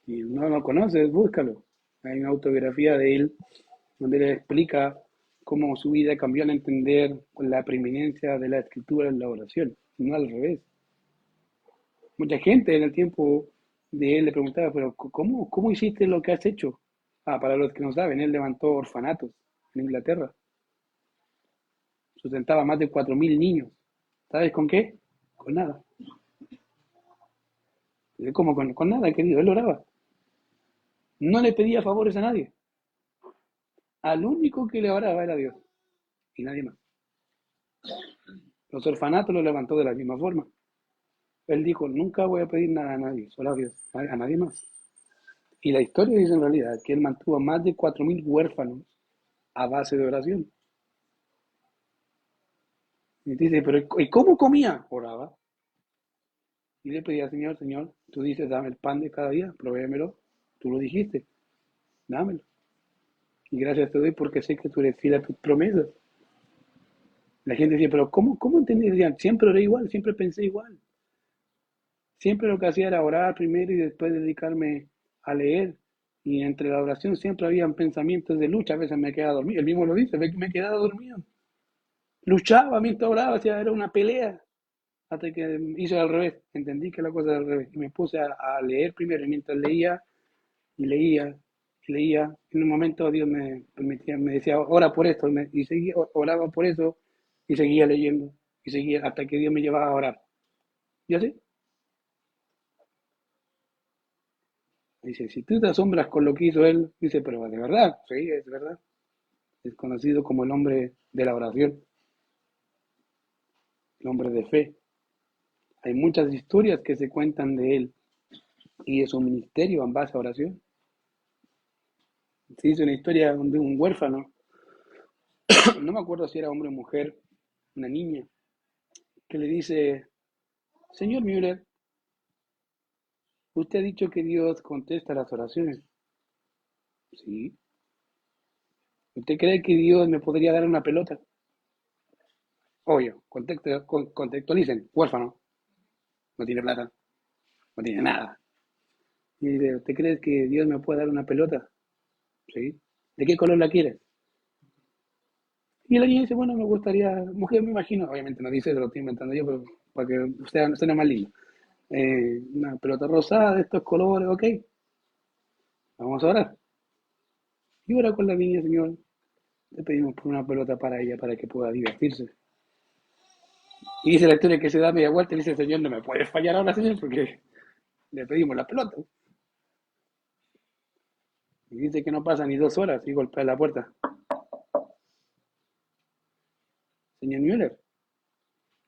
Y no lo conoces, búscalo. Hay una autobiografía de él donde él explica cómo su vida cambió al entender la preeminencia de la escritura en la oración, no al revés. Mucha gente en el tiempo de él le preguntaba, pero ¿cómo hiciste lo que has hecho? Para los que no saben, él levantó orfanatos en Inglaterra, sustentaba a más de 4.000 niños. ¿Sabes con qué? Con nada. ¿Cómo con nada, querido? Él oraba. No le pedía favores a nadie. Al único que le oraba era Dios y nadie más. Los orfanatos los levantó de la misma forma. Él dijo, nunca voy a pedir nada a nadie, solo a Dios, a nadie más. Y la historia dice en realidad que él mantuvo a más de 4.000 huérfanos a base de oración. Y dice, pero ¿y cómo comía? Oraba. Y le pedía, Señor, tú dices, dame el pan de cada día, provéemelo. Tú lo dijiste, dámelo. Y gracias te doy porque sé que tú eres fiel a tus promesas. La gente decía, pero ¿cómo entendí? Decían, siempre oré igual, siempre pensé igual. Siempre lo que hacía era orar primero y después dedicarme a leer. Y entre la oración siempre habían pensamientos de lucha. A veces me quedaba dormido. Él mismo lo dice, me quedaba dormido. Luchaba mientras oraba, era una pelea. Hasta que hice al revés. Entendí que la cosa era al revés. Y me puse a leer primero. Y mientras leía y leía y leía, en un momento Dios me permitía, me decía, ora por esto. Y seguía, oraba por eso y seguía leyendo. Y seguía hasta que Dios me llevaba a orar. Y así. Dice, si tú te asombras con lo que hizo él, dice, pero de verdad, sí, es verdad. Es conocido como el hombre de la oración, el hombre de fe. Hay muchas historias que se cuentan de él y de su ministerio en base a oración. Se dice una historia de un huérfano, no me acuerdo si era hombre o mujer, una niña, que le dice, señor Müller, usted ha dicho que Dios contesta las oraciones. Sí. ¿Usted cree que Dios me podría dar una pelota? Obvio, contextualicen, huérfano, no tiene plata, no tiene nada. Y dice, ¿usted cree que Dios me puede dar una pelota? Sí. ¿De qué color la quieres? Y la niña dice, bueno, me gustaría, mujer, me imagino, obviamente no dice, se lo estoy inventando yo, pero para que usted suene más lindo. Una pelota rosada de estos colores, ok, vamos a orar. Y ora con la niña, Señor, le pedimos por una pelota para ella, para que pueda divertirse. Y dice la historia que se da media vuelta y dice, Señor, no me puedes fallar ahora, Señor, porque le pedimos la pelota. Y dice que no pasa ni 2 horas y golpea la puerta. Señor Müller,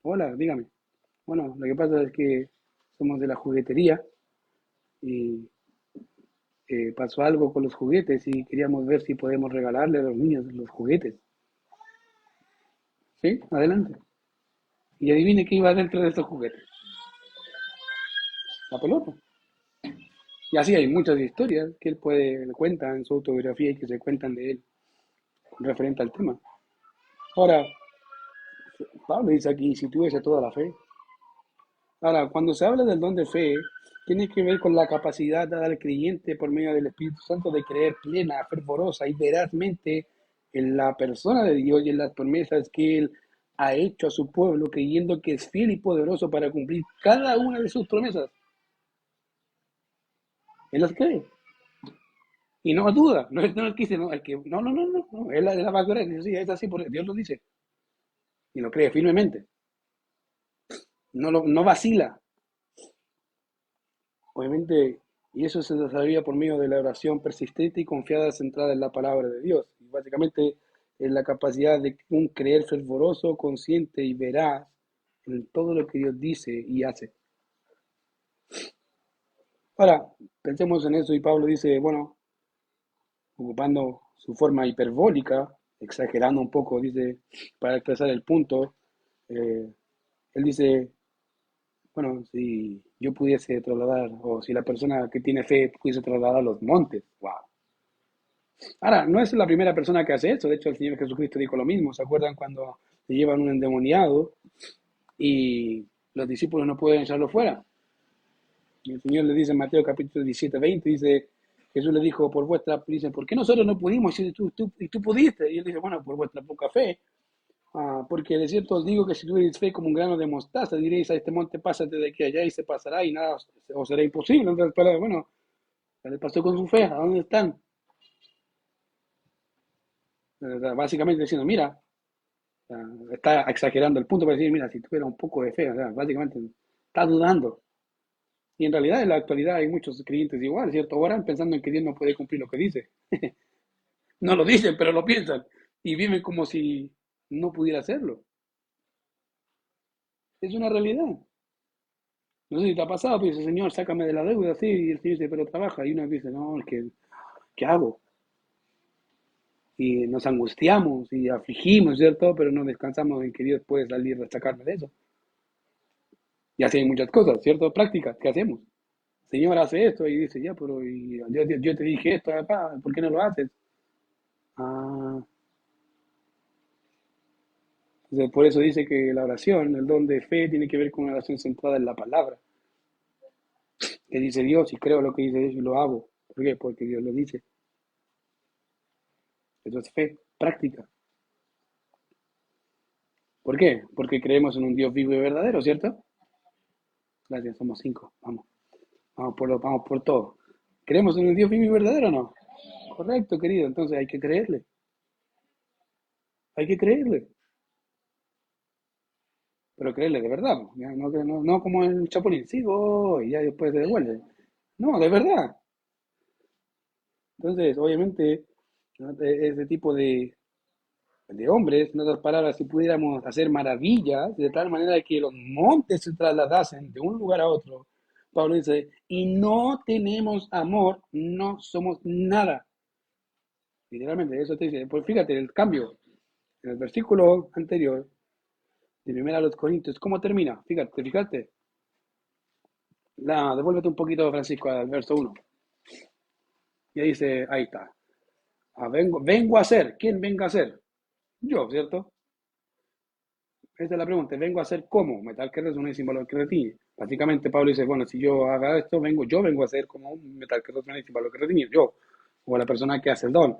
hola, dígame. Bueno, lo que pasa es que somos de la juguetería y pasó algo con los juguetes y queríamos ver si podemos regalarle a los niños los juguetes. ¿Sí? Adelante. Y adivine qué iba dentro de estos juguetes. La pelota. Y así hay muchas historias que él cuenta en su autobiografía y que se cuentan de él referente al tema. Ahora, Pablo dice aquí, si tuviese toda la fe. Ahora, cuando se habla del don de fe, tiene que ver con la capacidad dada al creyente por medio del Espíritu Santo de creer plena, fervorosa y verazmente en la persona de Dios y en las promesas que Él ha hecho a su pueblo, creyendo que es fiel y poderoso para cumplir cada una de sus promesas. Él las cree y no duda, no es que dice, no, el que, no, él la va a creer, dice, sí, es así porque Dios lo dice y lo cree firmemente, no vacila. Obviamente, y eso se desarrolla por medio de la oración persistente y confiada centrada en la palabra de Dios. Y básicamente es la capacidad de un creer fervoroso, consciente y veraz en todo lo que Dios dice y hace. Ahora, pensemos en eso y Pablo dice, bueno, ocupando su forma hiperbólica, exagerando un poco, dice, para expresar el punto, eh, él dice, bueno, si yo pudiese trasladar, o si la persona que tiene fe pudiese trasladar los montes, wow. Ahora, no es la primera persona que hace eso, de hecho el Señor Jesucristo dijo lo mismo, ¿se acuerdan cuando se llevan un endemoniado y los discípulos no pueden echarlo fuera? Y el Señor le dice en Mateo capítulo 17, 20, dice, Jesús le dijo, dice, ¿por qué nosotros no pudimos y tú pudiste? Y él dice, bueno, por vuestra poca fe. Porque de cierto os digo que si tuvierais fe como un grano de mostaza, diréis a este monte, pásate de aquí a allá y se pasará y nada os será imposible. Entonces, bueno, ¿qué le pasó con su fe? ¿A dónde están? Básicamente diciendo, mira, está exagerando el punto para decir, mira, si tuviera un poco de fe, o sea, básicamente está dudando. Y en realidad en la actualidad hay muchos creyentes igual, ¿cierto? Oran pensando en que Dios no puede cumplir lo que dice. No lo dicen, pero lo piensan. Y viven como si no pudiera hacerlo. Es una realidad. No sé si te ha pasado, pero dice, Señor, sácame de la deuda, sí, y el Señor dice, pero trabaja. Y uno dice, no, es que, ¿qué hago? Y nos angustiamos y afligimos, ¿cierto? Pero no descansamos en que Dios puede salir a sacarme de eso. Y así hay muchas cosas, ¿cierto? Prácticas que hacemos. Señor hace esto y dice, ya, pero yo te dije esto, papá, ¿por qué no lo haces? Ah, entonces por eso dice que la oración, el don de fe, tiene que ver con una oración centrada en la palabra, que dice Dios y creo lo que dice Dios y lo hago. ¿Por qué? Porque Dios lo dice. Eso es fe, práctica. ¿Por qué? Porque creemos en un Dios vivo y verdadero, ¿cierto? Gracias, somos 5. Vamos, vamos por todo. ¿Creemos en un Dios vivo y verdadero o no? Correcto, querido. Entonces hay que creerle. Hay que creerle. Pero creerle de verdad, ¿ya? No como el Chapulín, sigo y ya después se devuelve. No, de verdad. Entonces, obviamente, ¿no? Ese tipo de hombres, en otras palabras, si pudiéramos hacer maravillas de tal manera que los montes se trasladasen de un lugar a otro, Pablo dice, y no tenemos amor, no somos nada. Literalmente, eso te dice. Pues fíjate el cambio. En el versículo anterior, de primera a los Corintios, ¿cómo termina? Fíjate. Devuélvete un poquito, Francisco, al verso 1. Y ahí dice, ahí está. Vengo a ser. ¿Quién venga a ser? Yo, ¿cierto? Esa es la pregunta. ¿Vengo a hacer cómo? Metal que resuene sin valor que retiene. Básicamente Pablo dice, bueno, si yo haga esto, yo vengo a ser como un metal que resuene sin valor que retiene. Yo, o la persona que hace el don.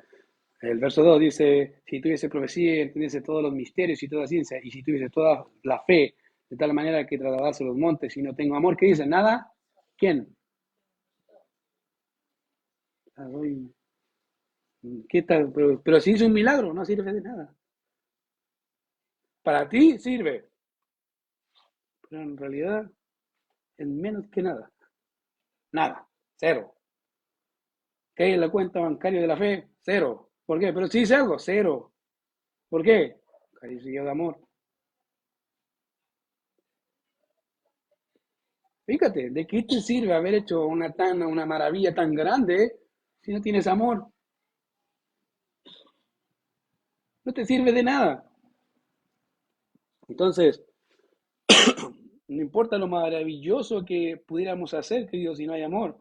El verso 2 dice, si tuviese profecía, entendiese todos los misterios y toda ciencia, y si tuviese toda la fe, de tal manera que trasladase los montes, y no tengo amor, ¿qué dice? ¿Nada? ¿Quién? Ah, ¿qué tal? Pero si hizo un milagro, no sirve de nada. Para ti sirve, pero en realidad es menos que nada. Nada, cero. ¿Qué hay en la cuenta bancaria de la fe? Cero. ¿Por qué? Pero si hice algo, cero. ¿Por qué? Carencia de amor. Fíjate, ¿de qué te sirve haber hecho una maravilla tan grande si no tienes amor? No te sirve de nada. Entonces, no importa lo maravilloso que pudiéramos hacer, queridos, si no hay amor.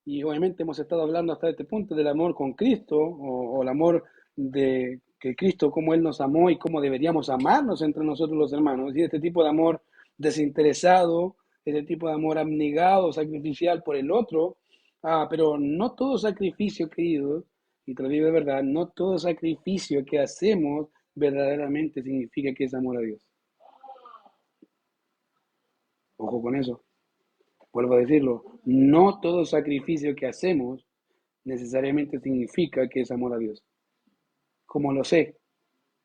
Y obviamente hemos estado hablando hasta este punto del amor con Cristo, o el amor de que Cristo, cómo Él nos amó y cómo deberíamos amarnos entre nosotros los hermanos. Y este tipo de amor desinteresado, este tipo de amor abnegado, sacrificial por el otro. Pero no todo sacrificio, queridos, y te lo digo de verdad, no todo sacrificio que hacemos verdaderamente significa que es amor a Dios. Ojo con eso. Vuelvo a decirlo, no todo sacrificio que hacemos necesariamente significa que es amor a Dios. ¿Cómo lo sé?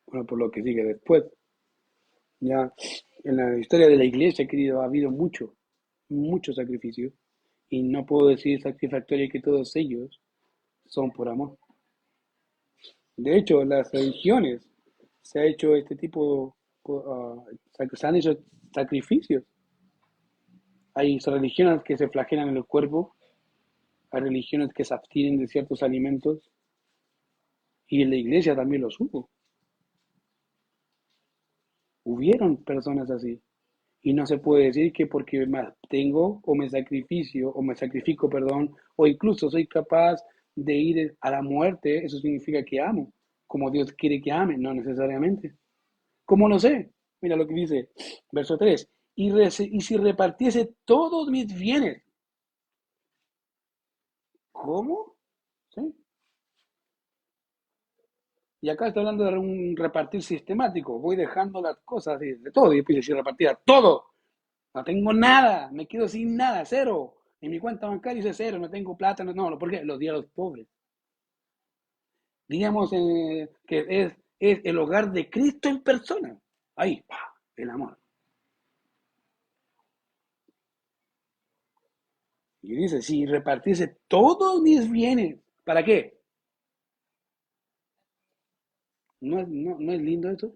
Bueno, por lo que sigue después. Ya en la historia de la iglesia, querido, ha habido mucho sacrificio. Y no puedo decir satisfactorio que todos ellos son por amor. De hecho, las religiones se ha hecho este tipo, se han hecho sacrificios. Hay religiones que se flagelan en el cuerpo, hay religiones que se abstienen de ciertos alimentos, y en la iglesia también los hubo. Hubieron personas así. Y no se puede decir que porque me abstengo o me sacrifico, perdón, o incluso soy capaz de ir a la muerte, eso significa que amo, como Dios quiere que ame, no necesariamente. ¿Cómo lo sé? Mira lo que dice, verso 3. Y si repartiese todos mis bienes, ¿cómo? ¿Sí? Y acá está hablando de un repartir sistemático. Voy dejando las cosas de todo. Y después si repartía todo. No tengo nada. Me quedo sin nada. Cero. En mi cuenta bancaria dice cero. No tengo plata. No, no. ¿Por qué? Los di a los pobres. Digamos que es el hogar de Cristo en persona. Ahí, ¡pah! El amor. Y dice, si repartiese todos mis bienes, ¿para qué? ¿No es lindo eso?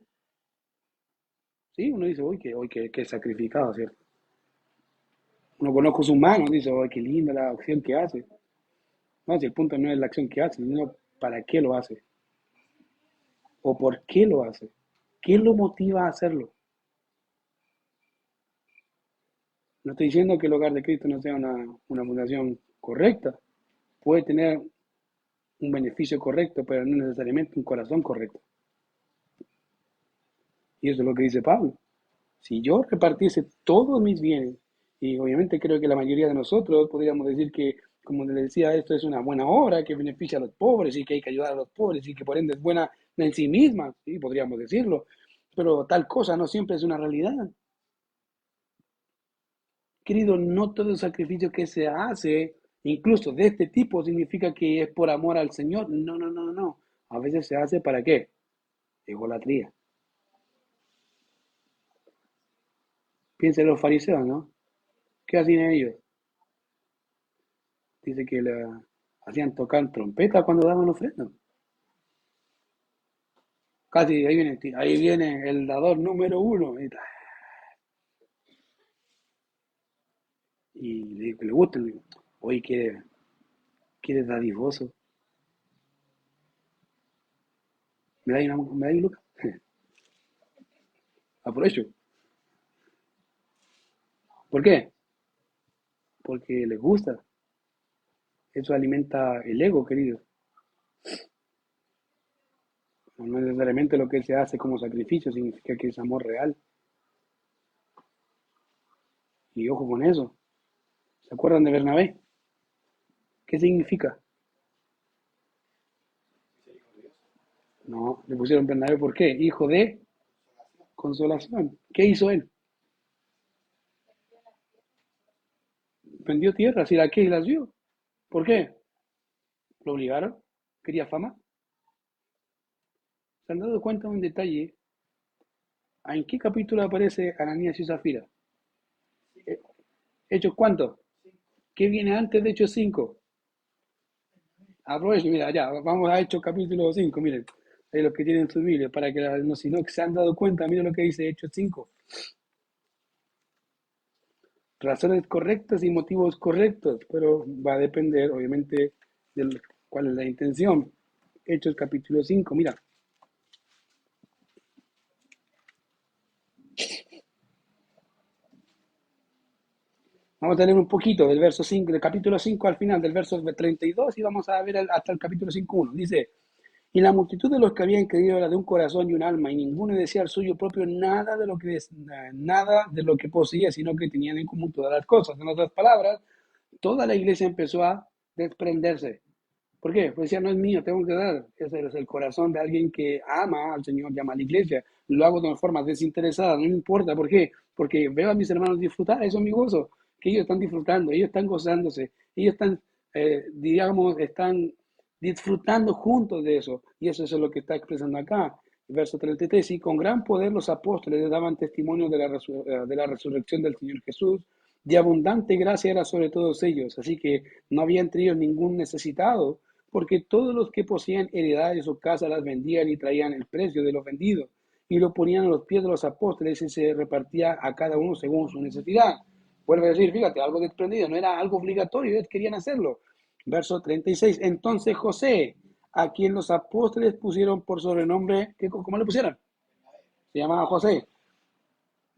Sí, uno dice, hoy que sacrificado, ¿cierto? Uno conoce sus manos, dice, oh, qué linda la acción que hace. No, si el punto no es la acción que hace, sino para qué lo hace o por qué lo hace. ¿Qué lo motiva a hacerlo? No estoy diciendo que el hogar de Cristo no sea una fundación correcta. Puede tener un beneficio correcto, pero no necesariamente un corazón correcto. Y eso es lo que dice Pablo. Si yo repartiese todos mis bienes, y obviamente creo que la mayoría de nosotros podríamos decir que, como les decía, esto es una buena obra que beneficia a los pobres y que hay que ayudar a los pobres y que por ende es buena en sí misma, ¿sí? Podríamos decirlo, pero tal cosa no siempre es una realidad. Querido, no todo el sacrificio que se hace, incluso de este tipo, significa que es por amor al Señor. No, no, no, no. A veces se hace para qué? Egolatría. Piensa en los fariseos, ¿no? ¿Qué hacían ellos? Dice que hacían tocar trompeta cuando daban ofrenda. Casi ahí viene el dador número uno. Y le gusta, le digo, oye, ¿quiere dadivoso? ¿Me da Lucas? Aprovecho. ¿Por qué? Porque les gusta. Eso alimenta el ego, querido. No necesariamente lo que se hace como sacrificio significa que es amor real. Y ojo con eso. ¿Se acuerdan de Bernabé? ¿Qué significa? No, le pusieron Bernabé, ¿por qué? Hijo de consolación. ¿Qué hizo él? Vendió tierras y y las dio. ¿Por qué? ¿Lo obligaron? ¿Quería fama? ¿Se han dado cuenta de un detalle? ¿En qué capítulo aparece Ananías y Zafira? Eh, ¿Hechos cuánto? ¿Qué viene antes de Hechos 5? Aprovecho, mira, ya, vamos a Hechos capítulo 5, miren. Ahí los que tienen su Biblia, para que no, si no se han dado cuenta, miren lo que dice Hechos 5. Razones correctas y motivos correctos, pero va a depender, obviamente, de cuál es la intención. Hechos capítulo 5, mira. Vamos a tener un poquito del verso 5, del capítulo 5 al final, del verso 32, y vamos a ver hasta el capítulo 5.1. Dice, y la multitud de los que habían creído era de un corazón y un alma, y ninguno decía al suyo propio nada de lo que poseía, sino que tenían en común todas las cosas. En otras palabras, toda la iglesia empezó a desprenderse. ¿Por qué? Pues decía, no es mío, tengo que dar. Ese es el corazón de alguien que ama al Señor, llama a la iglesia. Lo hago de una forma desinteresada, no me importa. ¿Por qué? Porque veo a mis hermanos disfrutar, eso es mi gozo. Que ellos están disfrutando, ellos están gozándose, ellos están, digamos, están disfrutando juntos de eso. Y eso es lo que está expresando acá. Verso 33, y con gran poder los apóstoles daban testimonio de la resurrección del Señor Jesús, de abundante gracia era sobre todos ellos, así que no había entre ellos ningún necesitado, porque todos los que poseían heredades o casas las vendían y traían el precio de los vendidos y lo ponían a los pies de los apóstoles y se repartía a cada uno según su necesidad. Vuelve a decir, fíjate, algo desprendido, no era algo obligatorio, ellos querían hacerlo. Verso 36, entonces José, a quien los apóstoles pusieron por sobrenombre, ¿cómo le pusieron? Se llamaba José.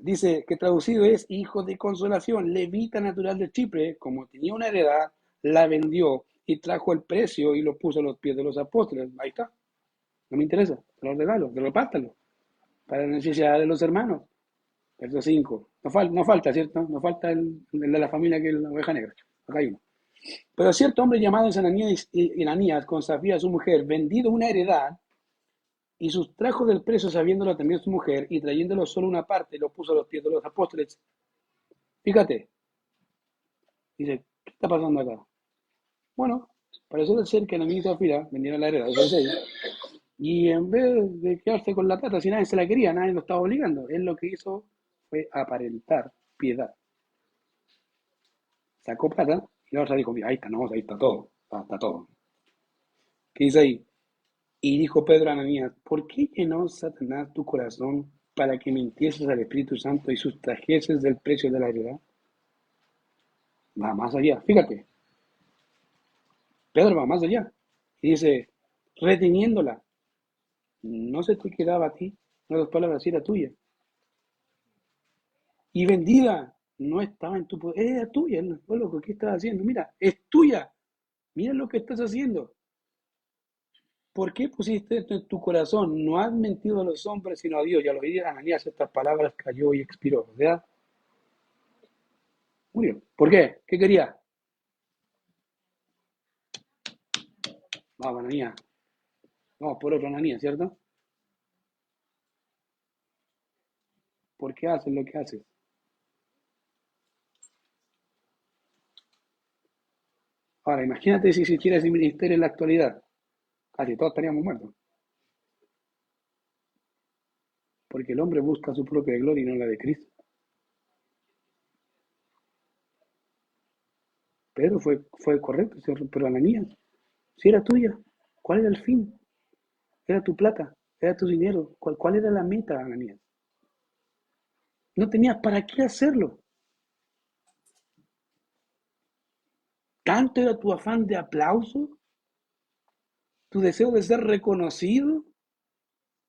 Dice que traducido es hijo de consolación, levita natural de Chipre, como tenía una heredad, la vendió y trajo el precio y lo puso a los pies de los apóstoles. Ahí está. No me interesa, te lo regalo, te lo pártalo. Para la necesidad de los hermanos. Verso 5. No falta, ¿cierto? No falta el de la familia que es la oveja negra. Acá hay uno. Pero cierto hombre llamado Ananías con Safía su mujer, vendido una heredad, y sustrajo del precio sabiéndolo también su mujer, y trayéndolo solo una parte, lo puso a los pies de los apóstoles. Fíjate, dice, ¿qué está pasando acá? Bueno, pareció ser que Ananías y Zafira vendieron la heredad, eso es ella, y en vez de quedarse con la plata, si nadie se la quería, nadie lo estaba obligando, él lo que hizo fue aparentar piedad. Sacó plata y la otra dijo, mira, ahí está, no, ahí está todo, está todo. ¿Qué dice ahí? Y dijo Pedro a Ananías, ¿por qué llenó Satanás tu corazón para que mintieses al Espíritu Santo y sustrajeses del precio de la heredad? Va más allá, fíjate, Pedro va más allá. Y dice, reteniéndola, no se te quedaba a ti, no las palabras era tuya. Y vendida, no estaba en tu poder, era tuya, no, loco, ¿qué estás haciendo? Mira, es tuya, mira lo que estás haciendo. ¿Por qué pusiste esto en tu corazón? No has mentido a los hombres, sino a Dios. Y al oír a Ananías estas palabras cayó y expiró. ¿Verdad? Murió. ¿Por qué? ¿Qué quería? Vamos, Ananías. Vamos por otro Ananías, ¿cierto? ¿Por qué haces lo que haces? Ahora, imagínate si existiera ese ministerio en la actualidad. Casi todos estaríamos muertos. Porque el hombre busca su propia gloria y no la de Cristo. Pedro fue correcto, pero Ananías, si era tuya, ¿cuál era el fin? Era tu plata, era tu dinero. ¿Cuál era la meta, Ananías? No tenías para qué hacerlo. Tanto era tu afán de aplauso, tu deseo de ser reconocido,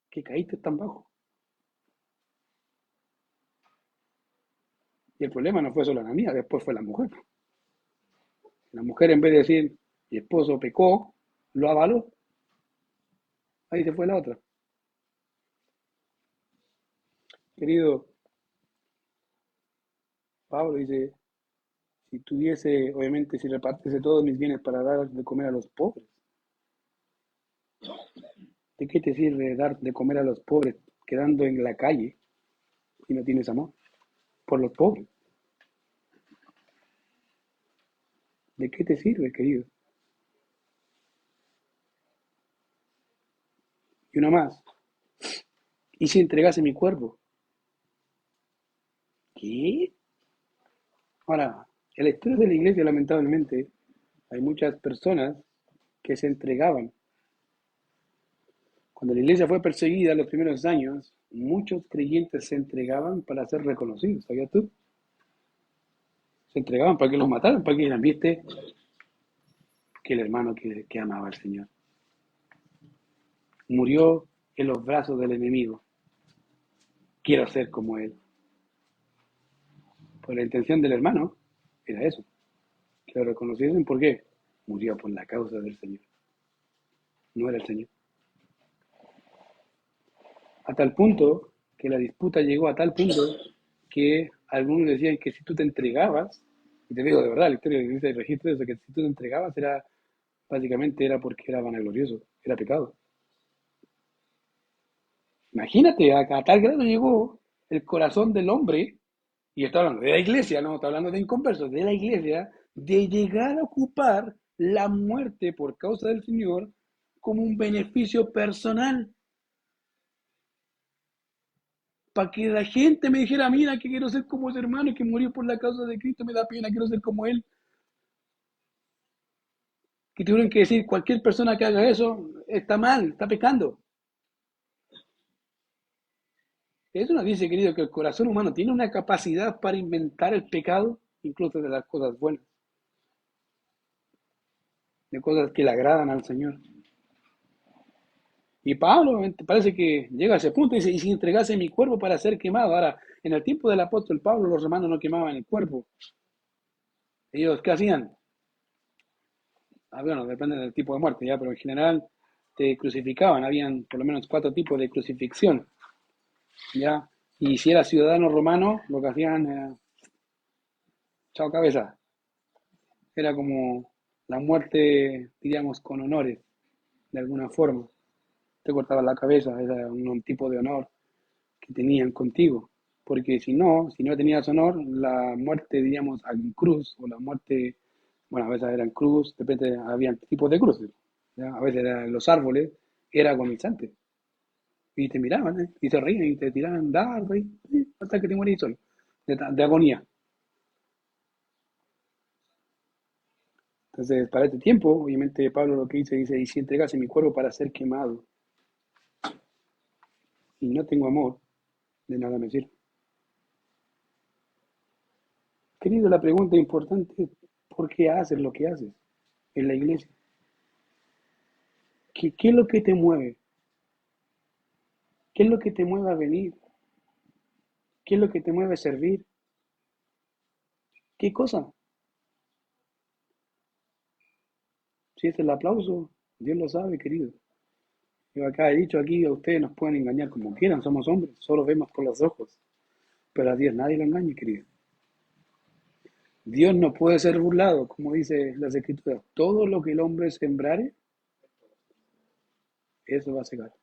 que caíste tan bajo. Y el problema no fue solo la mía, después fue la mujer. La mujer, en vez de decir, mi esposo pecó, lo avaló. Ahí se fue la otra. Querido, Pablo dice, si tuviese, obviamente, si repartiese todos mis bienes para dar de comer a los pobres, ¿de qué te sirve dar de comer a los pobres quedando en la calle si no tienes amor por los pobres? ¿De qué te sirve, querido? Y una más, ¿y si entregase mi cuerpo? ¿Qué? Ahora, en la historia de la iglesia, lamentablemente, hay muchas personas que se entregaban. Cuando la iglesia fue perseguida en los primeros años, muchos creyentes se entregaban para ser reconocidos, ¿sabías tú? Se entregaban para que los mataran, para que eran, viste, que el hermano que amaba al Señor murió en los brazos del enemigo. Quiero ser como él. Pues la intención del hermano era eso, que lo reconociesen. ¿Por qué? Murió por la causa del Señor. No era el Señor. A tal punto que la disputa llegó a tal punto que algunos decían que si tú te entregabas, y te digo de verdad, la historia de la iglesia registra eso, que si tú te entregabas era, básicamente era porque era vanaglorioso, era pecado. Imagínate, a tal grado llegó el corazón del hombre, y está hablando de la iglesia, no está hablando de inconversos, de la iglesia, de llegar a ocupar la muerte por causa del Señor como un beneficio personal. Para que la gente me dijera, mira, que quiero ser como ese hermano que murió por la causa de Cristo, me da pena, quiero ser como él. Que tuvieron que decir, cualquier persona que haga eso está mal, está pecando. Eso nos dice, querido, que el corazón humano tiene una capacidad para inventar el pecado, incluso de las cosas buenas, de cosas que le agradan al Señor. Y Pablo parece que llega a ese punto y dice, y si entregase mi cuerpo para ser quemado. Ahora, en el tiempo del apóstol Pablo, los romanos no quemaban el cuerpo. Ellos, ¿qué hacían? Bueno, depende del tipo de muerte, ya, pero en general te crucificaban. Habían por lo menos 4 tipos de crucifixión, ya. Y si eras ciudadano romano, lo que hacían era, chao cabeza. Era como la muerte, diríamos, con honores, de alguna forma. Te cortaban la cabeza, era un tipo de honor que tenían contigo. Porque si no tenías honor, la muerte, diríamos, en cruz, o la muerte, bueno, a veces era en cruz, de repente había tipos de cruces, ¿ya? A veces era en los árboles, era agonizante. Y te miraban, ¿eh? Y se reían y te tiraban dardos, hasta que te morís solo, de agonía. Entonces, para este tiempo, obviamente Pablo lo que dice, y si entregase mi cuerpo para ser quemado, y no tengo amor, de nada me sirve. Querido, la pregunta importante es, ¿por qué haces lo que haces en la iglesia? ¿Qué es lo que te mueve? ¿Qué es lo que te mueve a venir? ¿Qué es lo que te mueve a servir? ¿Qué cosa? Si es el aplauso, Dios lo sabe, querido. Yo acá he dicho, aquí a ustedes nos pueden engañar como quieran, somos hombres, solo vemos por los ojos. Pero a Dios nadie lo engaña, querido. Dios no puede ser burlado, como dice las Escrituras. Todo lo que el hombre sembrare, eso va a segar.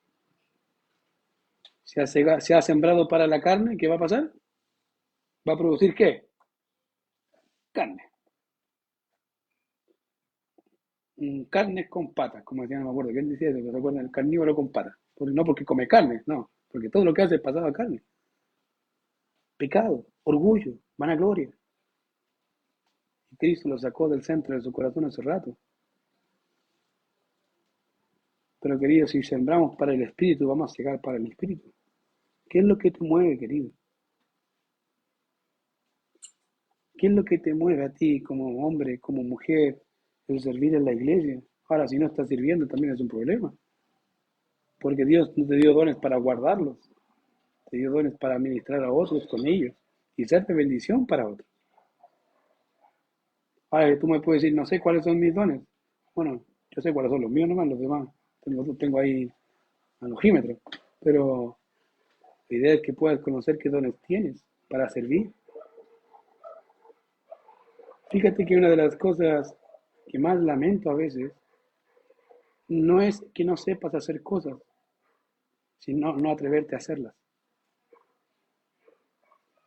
Se ha sembrado para la carne, ¿qué va a pasar? ¿Va a producir qué? Carne. Carne con patas, como decía, no me acuerdo quién decía eso, pero recuerdan, el carnívoro con patas. No porque come carne, no, porque todo lo que hace es pasado a carne. Pecado, orgullo, vanagloria. Y Cristo lo sacó del centro de su corazón hace rato. Pero querido, si sembramos para el Espíritu, vamos a llegar para el Espíritu. ¿Qué es lo que te mueve, querido? ¿Qué es lo que te mueve a ti como hombre, como mujer, el servir en la iglesia? Ahora, si no estás sirviendo, también es un problema. Porque Dios no te dio dones para guardarlos. Te dio dones para ministrar a otros con ellos y ser de bendición para otros. Ahora, tú me puedes decir, no sé cuáles son mis dones. Bueno, yo sé cuáles son los míos nomás, los demás. Tengo ahí al ojímetro. Pero la idea es que puedas conocer qué dones tienes para servir. Fíjate que una de las cosas que más lamento a veces no es que no sepas hacer cosas, sino no atreverte a hacerlas.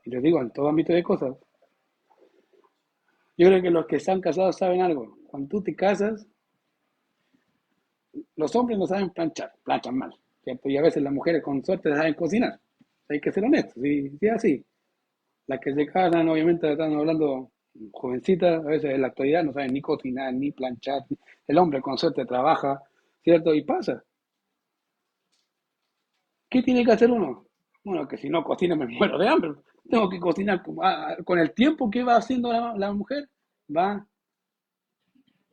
Y lo digo en todo ámbito de cosas. Yo creo que los que están casados saben algo. Cuando tú te casas, los hombres no saben planchar, planchan mal, ¿cierto? Y a veces las mujeres con suerte saben cocinar. Hay que ser honestos, sí, sí, así. Las que se casan, obviamente, están hablando jovencitas, a veces en la actualidad no saben ni cocinar, ni planchar. El hombre con suerte trabaja, ¿cierto? Y pasa. ¿Qué tiene que hacer uno? Bueno, que si no cocina me muero de hambre. Tengo que cocinar con el tiempo que va haciendo la mujer, va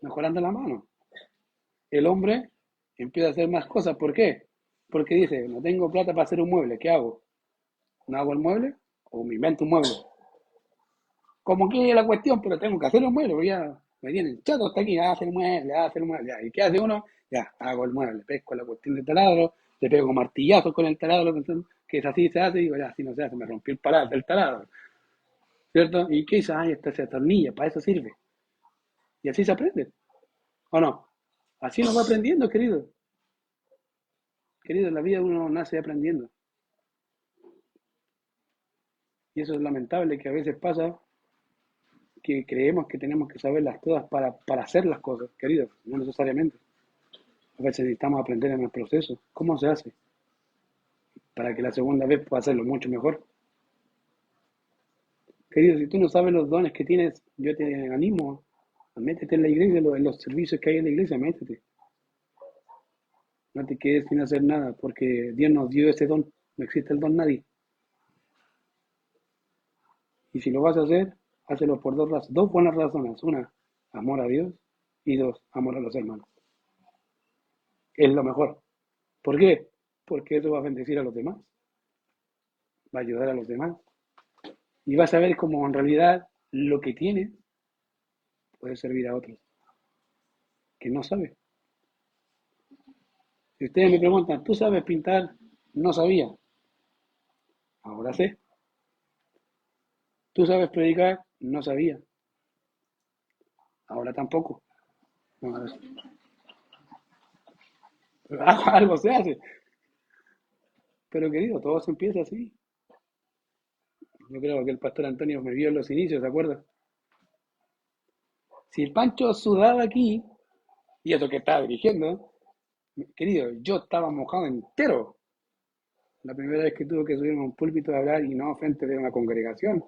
mejorando la mano. El hombre empieza a hacer más cosas. ¿Por qué? Porque dice, no tengo plata para hacer un mueble, ¿qué hago? ¿No hago el mueble? ¿O me invento un mueble? Como que es la cuestión, pero tengo que hacer un mueble, porque ya me tienen chato hasta aquí, hace el mueble, hace el mueble. Ya. ¿Y qué hace uno? Ya, hago el mueble, pesco la cuestión del taladro, le pego martillazos con el taladro, que es así se hace, y digo, ya, así no se hace, me rompí el parado del taladro, ¿cierto? ¿Y qué hizo? Ay, esta se atornilla, para eso sirve. Y así se aprende, ¿o no? Así nos va aprendiendo, querido. Querido, en la vida uno nace aprendiendo. Y eso es lamentable que a veces pasa que creemos que tenemos que saberlas todas para hacer las cosas, querido. No necesariamente. A veces necesitamos aprender en el proceso. ¿Cómo se hace? Para que la segunda vez pueda hacerlo mucho mejor. Querido, si tú no sabes los dones que tienes, yo te animo a métete en la iglesia, en los servicios que hay en la iglesia, métete. No te quedes sin hacer nada, porque Dios nos dio ese don. No existe el don nadie. Y si lo vas a hacer, hácelo por dos buenas razones. Una, amor a Dios. Y dos, amor a los hermanos. Es lo mejor. ¿Por qué? Porque eso va a bendecir a los demás. Va a ayudar a los demás. Y vas a ver cómo en realidad lo que tienes puede servir a otros que no saben. Si ustedes me preguntan, ¿tú sabes pintar? No sabía. Ahora sé. ¿Tú sabes predicar? No sabía. Ahora tampoco. No, algo se hace. Pero querido, todo se empieza así. Yo creo que el pastor Antonio me vio en los inicios, ¿se acuerda? Si el Pancho sudaba aquí, y eso que estaba dirigiendo, querido, yo estaba mojado entero. La primera vez que tuve que subirme a un púlpito a hablar y no frente de una congregación,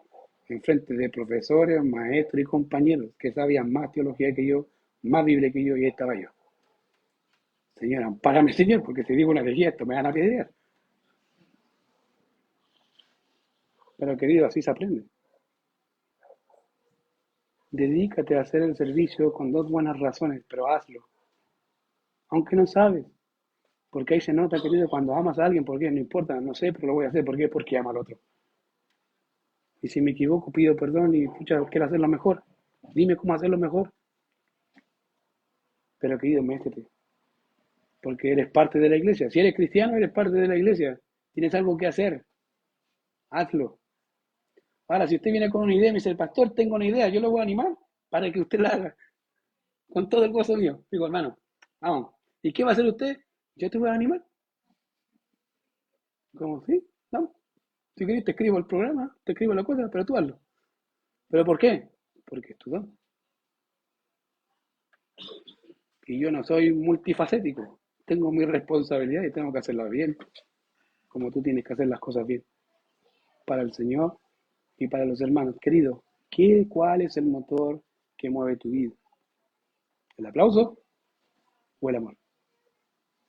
en frente de profesores, maestros y compañeros que sabían más teología que yo, más Biblia que yo, y ahí estaba yo. Señora, ampárame, Señor, porque si digo una herejía, esto me van a pedir. Pero querido, así se aprende. Dedícate a hacer el servicio con dos buenas razones, pero hazlo. Aunque no sabes. Porque ahí se nota, querido, cuando amas a alguien, ¿por qué? No importa, no sé, pero lo voy a hacer. ¿Por qué? Porque ama al otro. Y si me equivoco, pido perdón y pucha, quiero hacerlo mejor. Dime cómo hacerlo mejor. Pero querido, métete. Porque eres parte de la iglesia. Si eres cristiano, eres parte de la iglesia. Tienes algo que hacer. Hazlo. Ahora, si usted viene con una idea y me dice, el pastor, tengo una idea, yo lo voy a animar para que usted la haga. Con todo el gozo mío. Digo, hermano, vamos. ¿Y qué va a hacer usted? Yo te voy a animar. Como, sí, vamos. Si querés, te escribo el programa, te escribo la cosa, pero tú hazlo. ¿Pero por qué? Porque es tu don. Y yo no soy multifacético. Tengo mi responsabilidad y tengo que hacerla bien. Como tú tienes que hacer las cosas bien. Para el Señor y para los hermanos. Querido, ¿cuál es el motor que mueve tu vida? ¿El aplauso o el amor?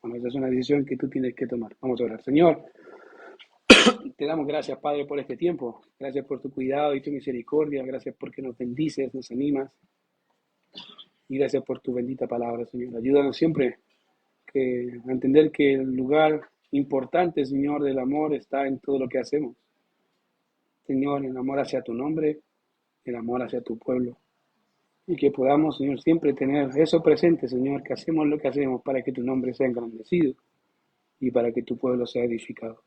Bueno, esa es una decisión que tú tienes que tomar. Vamos a orar. Señor, te damos gracias, Padre, por este tiempo. Gracias por tu cuidado y tu misericordia. Gracias porque nos bendices, nos animas. Y gracias por tu bendita palabra, Señor. Ayúdanos siempre a entender que el lugar importante, Señor, del amor está en todo lo que hacemos. Señor, el amor hacia tu nombre, el amor hacia tu pueblo. Y que podamos, Señor, siempre tener eso presente, Señor, que hacemos lo que hacemos para que tu nombre sea engrandecido y para que tu pueblo sea edificado.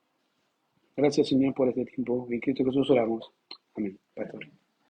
Gracias, Señor, por este tiempo. En Cristo Jesús oramos. Amén. Pastor.